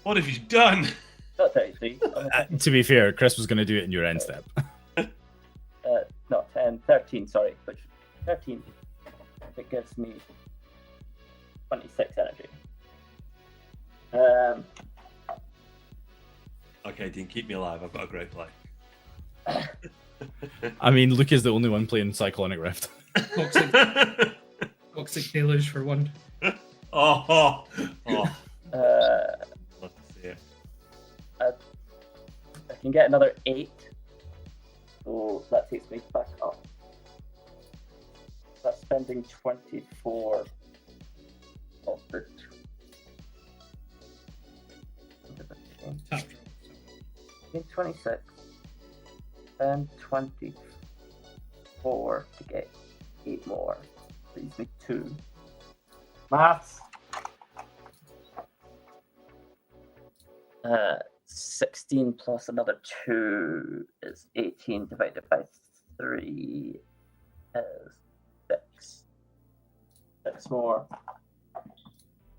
What have you done? Not 33, To be fair, Chris was going to do it in your end step. not 10, 13, sorry, which 13. It gives me 26 energy. Okay, Dean, keep me alive. I've got a great play. I mean, Luke is the only one playing Cyclonic Rift. Toxic Deluge for 1. Oh. Love to see it. I can get another 8, so that takes me back up. That's spending 24 of the Tap. 26 and 24 to get 8 more. Leaves me 2. Maths. 16 plus another 2 is 18 divided by 3 is 6. 6 more.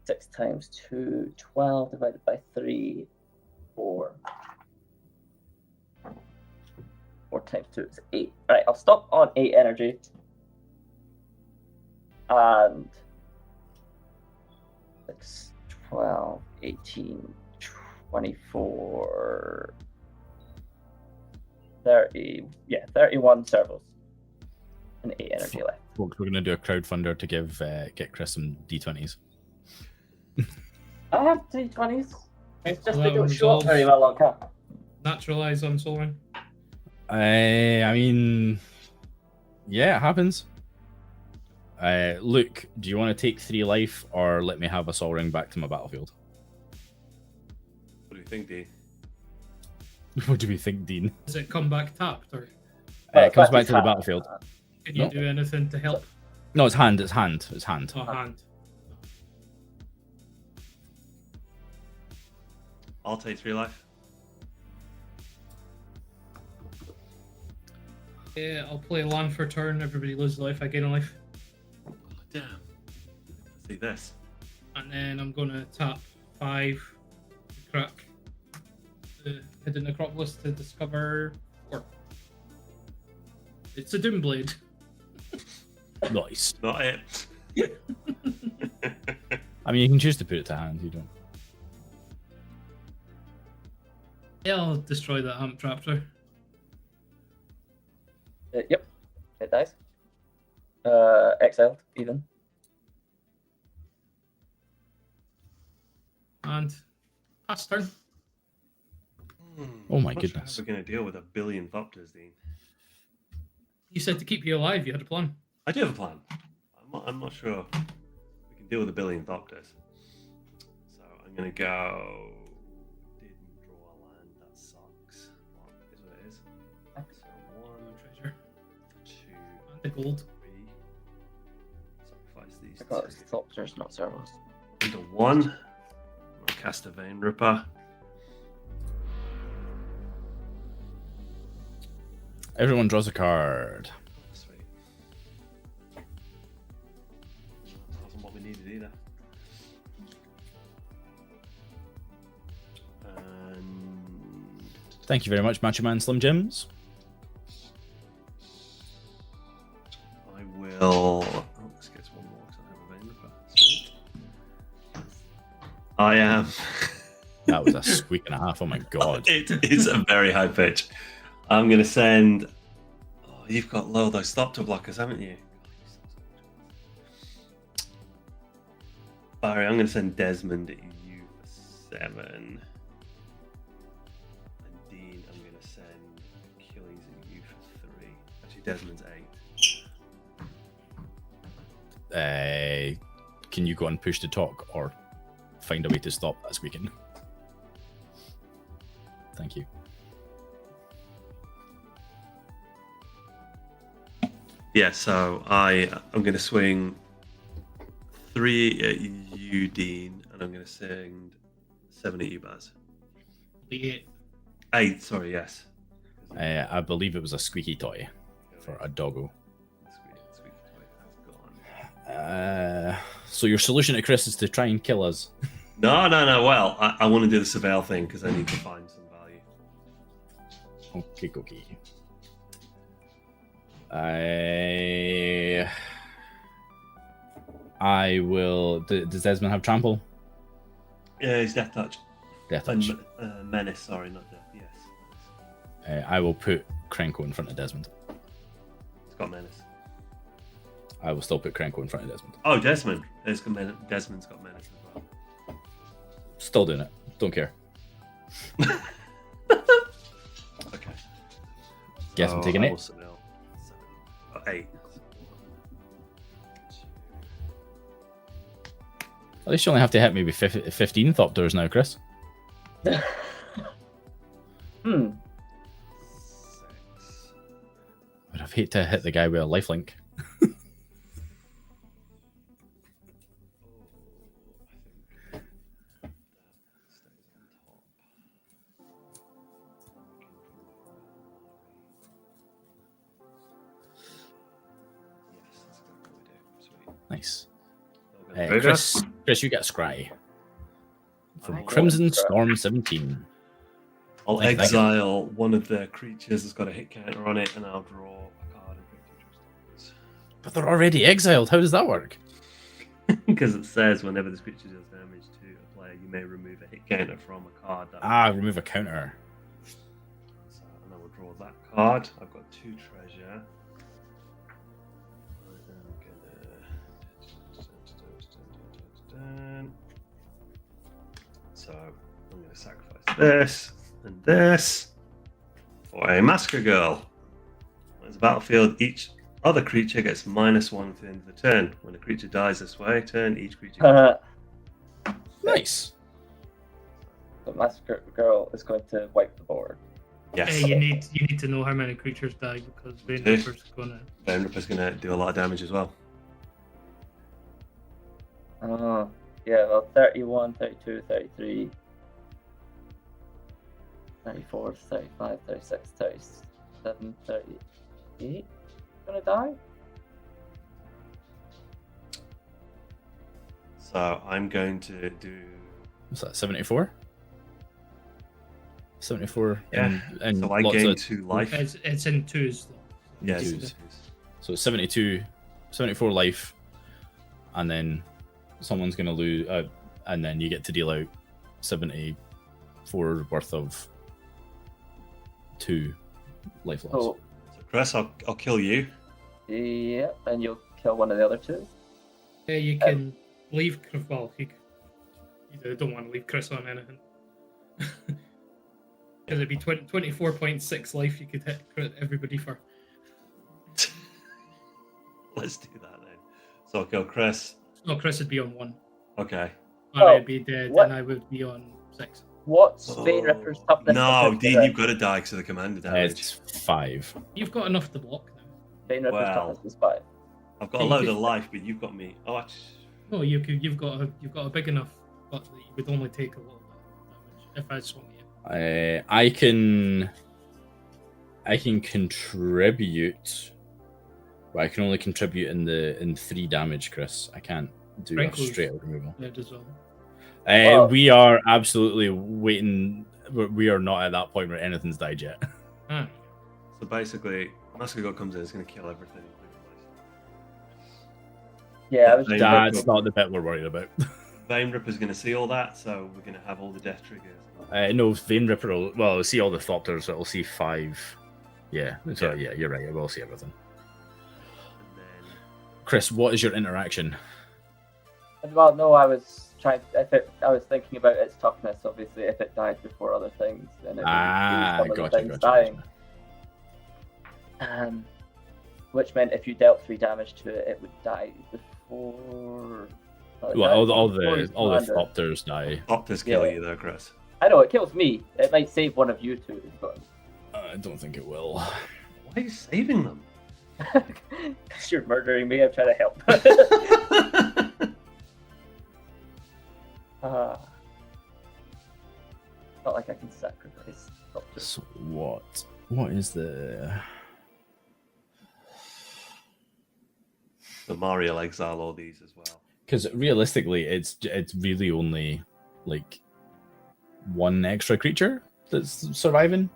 6 times 2, 12 divided by 3, 4. 4 times 2 is 8. Right, I'll stop on 8 energy. And 6, 12, 18, 24, 30. Yeah, 31 servos. And 8 energy left. Folks, we're going to do a crowdfunder to get Chris some D20s. I have 320s. It's just Well, they that don't show up resolves. very well on camera. Naturalize on Soul Ring. I mean, yeah, it happens. Luke, do you want to take 3 life or let me have a Soul Ring back to my battlefield? What do you think, Dean? What do we think, Dean? Does it come back tapped, or It comes back to the battlefield. can you No. do anything to help? No, it's hand. It's hand. It's hand. Oh, hand. I'll take 3 life. Yeah, I'll play land for turn. Everybody loses life. I gain a life. Oh, damn. Let's see this. And then I'm gonna tap 5 to crack the hidden necropolis to discover 4. It's a Doomblade. Nice. Not it. I mean, you can choose to put it to hand. You don't. Yeah, I'll destroy that Amp Raptor. Yep, it dies. Exiled, even. And pass turn. Oh my I'm not goodness. Sure how we're going to deal with a billion Thopters, Dean. You said to keep you alive, you had a plan. I do have a plan. I'm not sure we can deal with a billion Thopters. So I'm going to go... Didn't draw a land. That sucks. What is what it is? So 1, Treasure. 2, And the gold. 3. Sacrifice these I got two. sculptures, not servos. Into 1. I'll cast a Vein Ripper. Everyone draws a card. Sweet. That wasn't what we needed either. And Thank you very much, Macho Man Slim Jims. I will. Oh, let's get one more because I have a Vein Ripper. Sweet. I am. That was a squeak and a half. Oh my god. It is a very high pitch. I'm going to send. Oh, you've got low those Thopter blockers, haven't you? Barry, I'm going to send Desmond at you for 7. And Dean, I'm going to send Achilles at you for 3. Actually, Desmond's 8. Can you go and push to talk or find a way to stop that squeaking? Thank you. Yeah, so I'm going to swing 3 at you, Dean, and I'm going to send 7 at you, Baz. The 8, sorry, yes. I believe it was a squeaky toy for a doggo. Sweet toy has gone. So your solution to Chris is to try and kill us. No. Well, I want to do the surveil thing because I need to find some value. Okay, cookie. I will. Does Desmond have trample? Yeah, he's Death Touch. Death touch. Menace, sorry, not Death. Yes. I will put Krenko in front of Desmond. It's got Menace. I will still put Krenko in front of Desmond. Oh, Desmond. Desmond's got Menace as well. Still doing it. Don't care. Okay. Guess I'm taking I it. will surveil 7. 8. At least you only have to hit maybe 15 Thopters now, Chris. 6. But I'd hate to hit the guy with a lifelink. Nice. Chris, you get a scry from Crimson Storm 17. I'll Thank you. exile one of the creatures that's got a hit counter on it, and I'll draw a card. But they're already exiled. How does that work? Because it says whenever this creature deals damage to a player, you may remove a hit counter from a card. Remove a counter. So, and I will draw that card. I've got 2 treasure. So I'm going to sacrifice this and this for a Massacre Girl. As a battlefield, each other creature gets -1 to the end of the turn. When a creature dies this way, each creature gets... Nice. The Massacre Girl is going to wipe the board. Yes. you need to know how many creatures die because Vein Ripper's gonna. Vein Ripper's going to do a lot of damage as well. Yeah, well, 31, 32, 33, 34, 35, 36, 37, 38. Gonna die? So I'm going to do... What's that, 74? 74. Yeah, and so I lots gain of 2 life. It's in twos though. Yeah, it's twos. in 2s. So it's 74 life, and then someone's going to lose, and then you get to deal out 74 worth of 2 life loss. Oh, So Chris, I'll kill you. yeah, and you'll kill one of the other 2. Yeah, you can leave. Well, you don't want to leave Chris on anything. Because it'd be 24.6 life you could hit crit everybody for. Let's do that then. So I'll go Chris. No, Chris would be on 1. Okay. Barry would be dead, what- and I would be on 6. What's Vein Ripper's toughness? No, compared to Dean, the- you've got to die because of the commander damage. It's 5. You've got enough to block now. Vein Ripper's Well. toughness is 5. I've got a load of life, but you've got me. Oh, actually, No, you've got a big enough butt that you would only take a little bit of damage if I swung you. I can contribute, but I can only contribute in 3 damage, Chris. I can't do a Sprinkles. straight out removal. Dead as well. Wow. We are absolutely waiting. We are not at that point where anything's died yet. Ah, so basically, Massacre God comes in, it's going to kill everything. Yeah, I was Vein just That's Ripper- not the bit we're worried about. Vein Ripper's going to see all that, so we're going to have all the death triggers. No, Vein Ripper will, well, it'll see all the Thopters, so it'll see 5. Yeah, so yeah, you're right, it will see everything. And then Chris, what is your interaction? well, no, I was trying. I was thinking about its toughness. Obviously, if it died before other things, then it would some of the things dying. Which meant if you dealt 3 damage to it, it would die before. Well, all before the his all the commander. Thopters die. Optus kill Yeah. you though, Chris. I know it kills me. It might save one of you two, but I don't think it will. Why are you saving them? because you're murdering me, I'm trying to help. Not like I can sacrifice. So what? What is the? The Mario will exile all these as well. Because realistically, it's really only like 1 extra creature that's surviving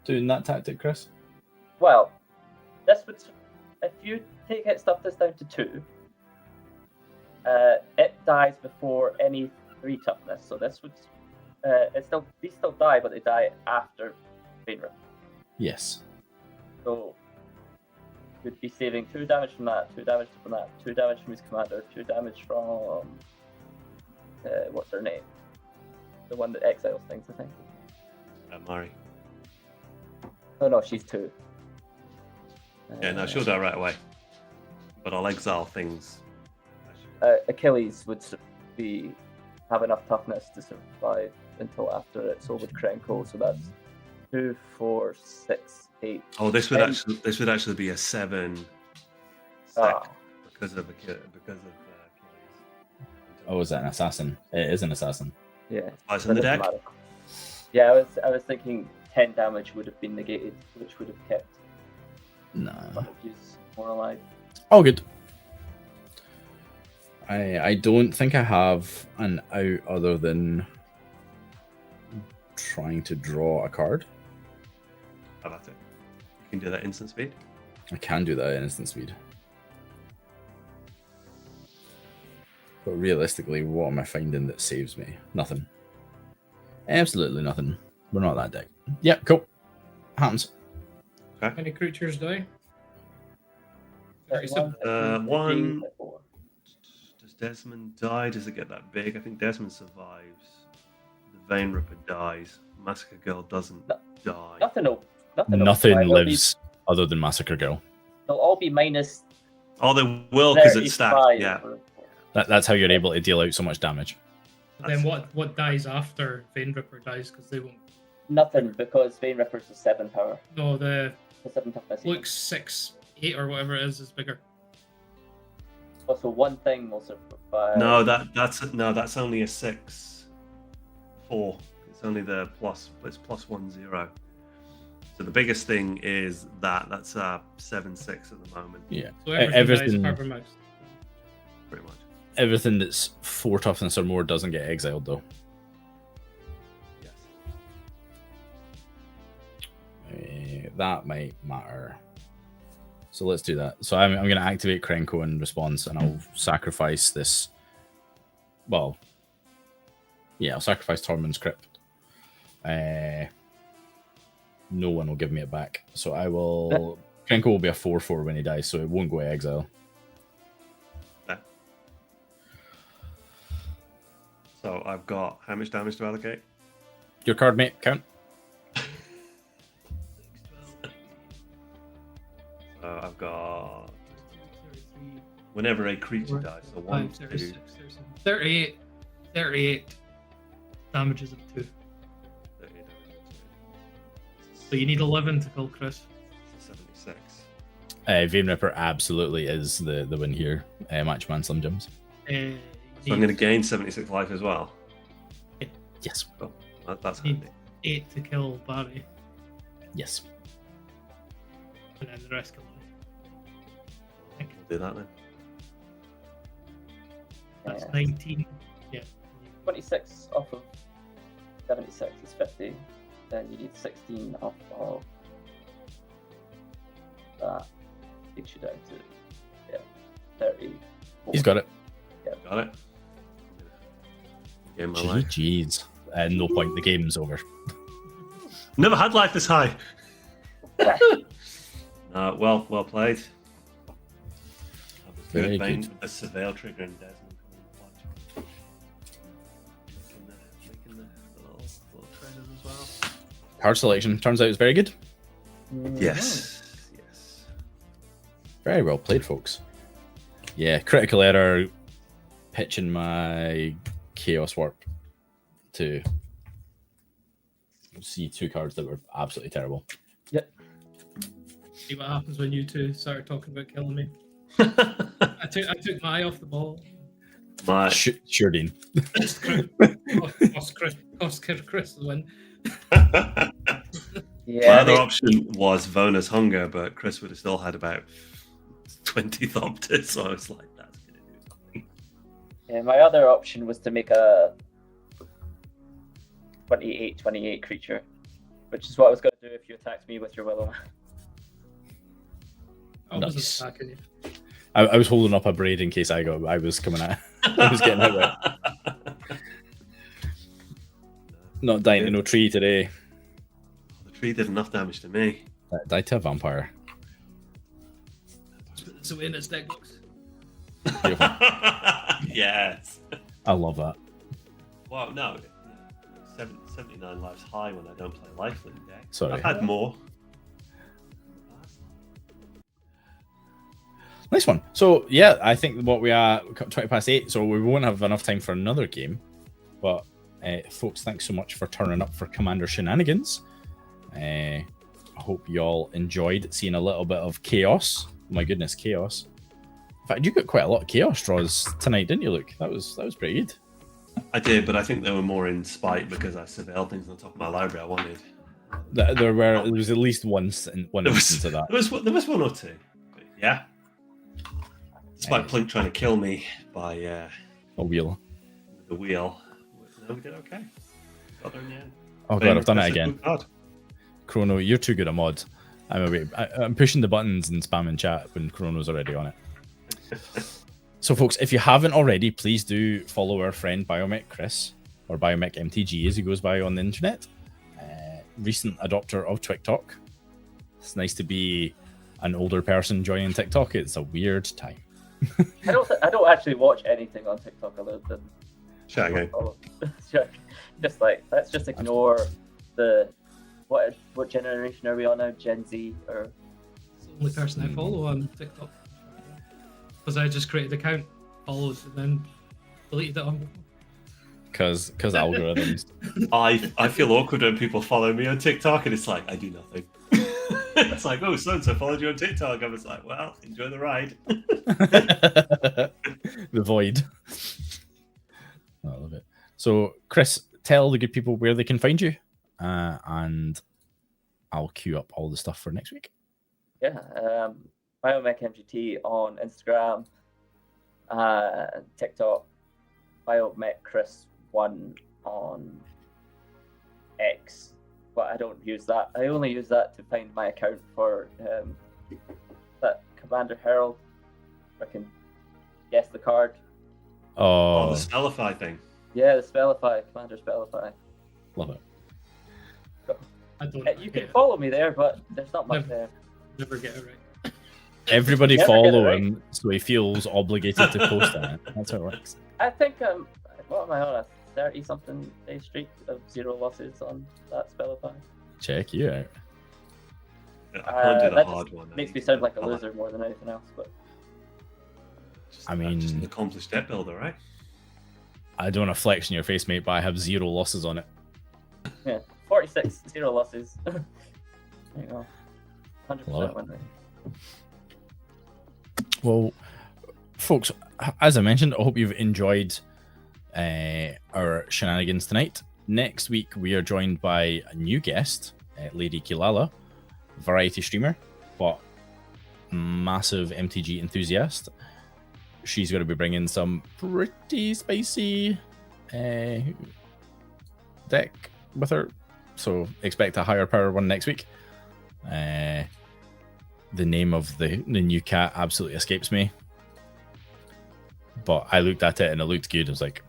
doing that tactic, Chris. Well, this would if you take hit stuff this down to 2, it dies before any 3 toughness. So this would these still die, but they die after Vein Rip. Yes. So would be saving 2 damage from that, 2 damage from that, 2 damage from his commander, 2 damage from what's her name? The one that exiles things, I think. Mari. No, she's 2. Yeah, no, she'll die right away. But I'll exile things. Achilles would have enough toughness to survive until after it. So would Krenko, so that's 2, 4, 6, 8. Oh, this would And- actually be a 7 Ah. because of Achilles. Oh, is that an assassin? It is an assassin. Yeah. Oh, it's in the That deck. doesn't matter. Yeah, I was thinking 10 damage would have been negated, which would have kept Nah. some of you more alive. All good. I don't think I have an out other than trying to draw a card. How about it? You can do that instant speed. I can do that at instant speed. But realistically, what am I finding that saves me? Nothing. Absolutely nothing. We're not that deck. Yep, cool. Happens. How many creatures die? 37. 1. Does Desmond die? Does it get that big? I think Desmond survives. The Vein Ripper dies. Massacre Girl doesn't die. Nothing will Nothing survive. lives other than Massacre Girl. They'll all be minus Oh, they will because 35. it's stacked. Yeah. That's how you're able to deal out so much damage. Then what dies after Vein Ripper dies? Because they won't. Nothing, because Vein Ripper's a 7 power. No, the The 7 toughness. Luke 6, 8 or whatever it is bigger. Also, one thing will survive. No, that's only a 6, 4. It's only the plus. It's +1/0. So the biggest thing is that's 7/6 at the moment, Yeah. So everything everything- dies apart from mouse. pretty much. Everything that's 4 toughness or more doesn't get exiled though. Yes. That might matter. So let's do that. So I'm going to activate Krenko in response, and I'll sacrifice this. Well, yeah, I'll sacrifice Tormund's Crypt. No one will give me it back. So I will. Krenko will be a 4/4 when he dies, so it won't go to exile. So I've got how much damage to allocate? Your card, mate, count. Whenever a creature dies, so 1, 2, 36, 38. 38 damages of 2. 38, So you need 11 to kill Chris. 76. Vein Ripper absolutely is the win here. Matchman Slim Jims. So I'm going to gain 76 life as well. Yes. Oh, that's Need handy. 8 to kill Barry, Yes. and then the rest kill him. We'll do that then. That's Yeah. 19. Yeah. 26 off of 76 is 50. Then you need 16 off of that. Takes you down to 30. He's got it. Got it. Game my life. GG's. No point. The game's over. Never had life this high. Well played. That was Very good. Bane good. with the surveil trigger and Desmond coming making the little treasures as well. Card selection turns out it's very good. Yes. Very well played, folks. Yeah, critical error pitching my Chaos Warp to see 2 cards that were absolutely terrible. See what happens when you two started talking about killing me. I took my eye off the ball. My Sure, Dean. Cost Chris the win. Yeah, my other option was Vona's Hunger, but Chris would have still had about 20 Thopters, so I was like, that's going to do something. yeah, my other option was to make a 28 creature, which is what I was going to do if you attacked me with your Willow. I Nice. wasn't attacking you. I was holding up a braid in case I was coming out. I was getting out of it. Not dying to no tree today. The tree did enough damage to me. Died to a vampire. That's the way in its deck looks. Beautiful. Yes. I love that. Well, no. 79 lives high when I don't play Lifelink deck. Sorry. I've had more. Nice one. So yeah, I think what we are 20 past 8, so we won't have enough time for another game. But folks, thanks so much for turning up for Commander Shenanigans. I hope you all enjoyed seeing a little bit of chaos. Oh my goodness, chaos. In fact, you got quite a lot of chaos draws tonight, didn't you, Luke? That was pretty good. I did, but I think they were more in spite because I surveilled things on top of my library I wanted. There was at least one instance of that. There was 1 or 2. But yeah. Despite Plink trying to kill me by A wheel. the wheel, no, we did okay. Got there in the end. Oh god, I've done it That's a again. good card. Chrono, you're too good a mod. I'm pushing the buttons and spamming chat when Chrono's already on it. So folks, if you haven't already, please do follow our friend Biomech Chris, or BiomechMTG as he goes by on the internet. Recent adopter of TikTok. It's nice to be an older person joining TikTok. It's a weird time. I don't actually watch anything on TikTok other than Shattergang. just like let's just ignore the what generation are we on now? Gen Z or It's the only person I follow on TikTok. Because I just created an account, followed, and then deleted it on. Because algorithms. I feel awkward when people follow me on TikTok and it's like, I do nothing. It's like, oh, so-and-so followed you on TikTok. I was like, well, enjoy the ride. The void. I love it. So, Chris, tell the good people where they can find you, and I'll queue up all the stuff for next week. yeah, BiomechMGT on Instagram, TikTok, BiomechChris1 on X, but I don't use that. I only use that to find my account for that Commander Herald. I can guess the card. Oh, Oh, the Spellify thing. Yeah, the Spellify, Commander Spellify. love it. I don't. You can follow me there, but there's not much Never. there. Never get it right. Everybody Never get it follow right. him so he feels obligated to post on it. That's how it works. I think what am I on, a 30-something day streak of 0 losses on that Spellify? Check you out. I can't do the that hard just one. makes me sound like a loser more than anything else, but Just, I mean, just an accomplished deck builder, right? I don't want to flex in your face, mate, but I have 0 losses on it. Yeah, 46, 0 losses. There you go. 100% win rate. Well, folks, as I mentioned, I hope you've enjoyed our shenanigans tonight. Next week, we are joined by a new guest, Lady Kilala, variety streamer, but massive MTG enthusiast. She's going to be bringing some pretty spicy deck with her, so expect a higher power one next week. The name of the new cat absolutely escapes me, but I looked at it and it looked good. I was like,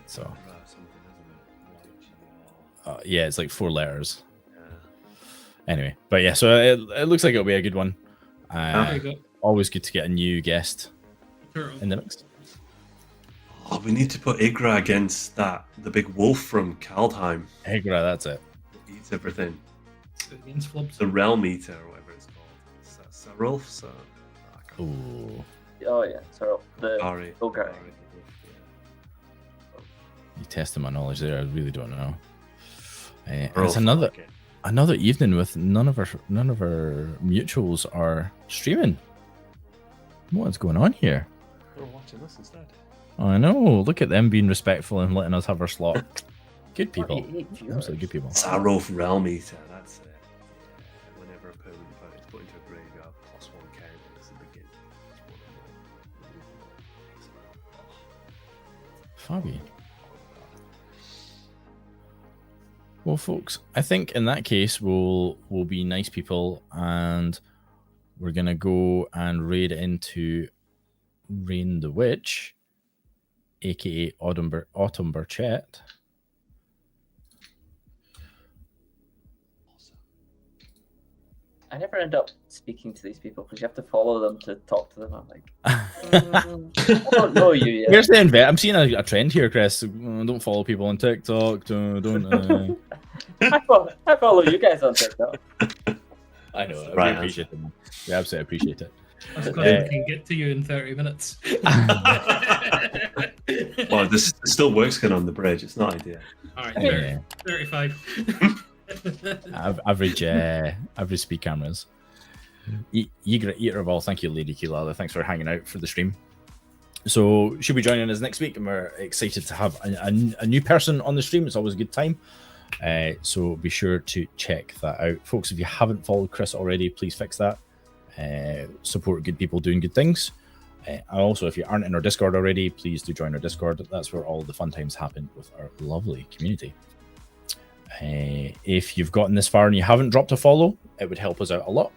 so yeah, it's like 4 letters. Anyway, but yeah, so it looks like it'll be a good one. There you go. Always good to get a new guest Turtle. in the mix. Oh, we need to put Igra against the big wolf from Kaldheim. Hegra, that's it. It eats everything. Against Flubs. The Realm Eater, or whatever it's called. Is that Sarulf? So, Ooh, Oh yeah, sorry. The Sorry. ogre. you tested my knowledge there. I really don't know. It's Sarulf, another okay. another evening with none of our mutuals are streaming. What's going on here? They're watching us instead. I know. Look at them being respectful and letting us have our slot. Good people. 48 viewers. Absolutely good people. Sarulf Realm Eater, that's it. Yeah. Whenever a permanent opponent is put into a graveyard, +1 counter as the beginning. Fabi. Well, folks, I think in that case we'll be nice people and we're gonna go and raid into Rain the Witch, aka Autumn Burchett. I never end up speaking to these people because you have to follow them to talk to them. I'm like, I don't know you yet. Here's the invite. I'm seeing a trend here, Chris. Don't follow people on TikTok. Don't. I follow you guys on TikTok. I know. Right, We appreciate it. We absolutely appreciate it. That's because we can get to you in 30 minutes. Well, this still works going on the bridge. It's not ideal. Alright, Yeah. 35. Average speed cameras. Eater of all, thank you, Lady Kilala. Thanks for hanging out for the stream. So she'll be joining us next week, and we're excited to have a new person on the stream. It's always a good time. So be sure to check that out, folks. If you haven't followed Chris already, please fix that. Support good people doing good things. And also, if you aren't in our Discord already, please do join our Discord. That's where all the fun times happen with our lovely community. If you've gotten this far and you haven't dropped a follow, it would help us out a lot,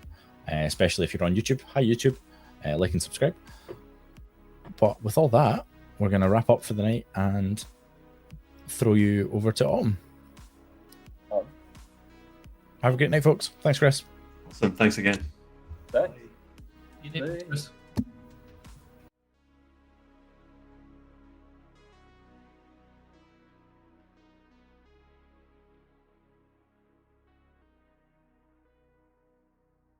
especially if you're on YouTube. Hi, YouTube. Like and subscribe. But with all that, we're going to wrap up for the night and throw you over to Autumn. Have a great night, folks. Thanks, Chris. Awesome. Thanks again. Bye. You did, Chris.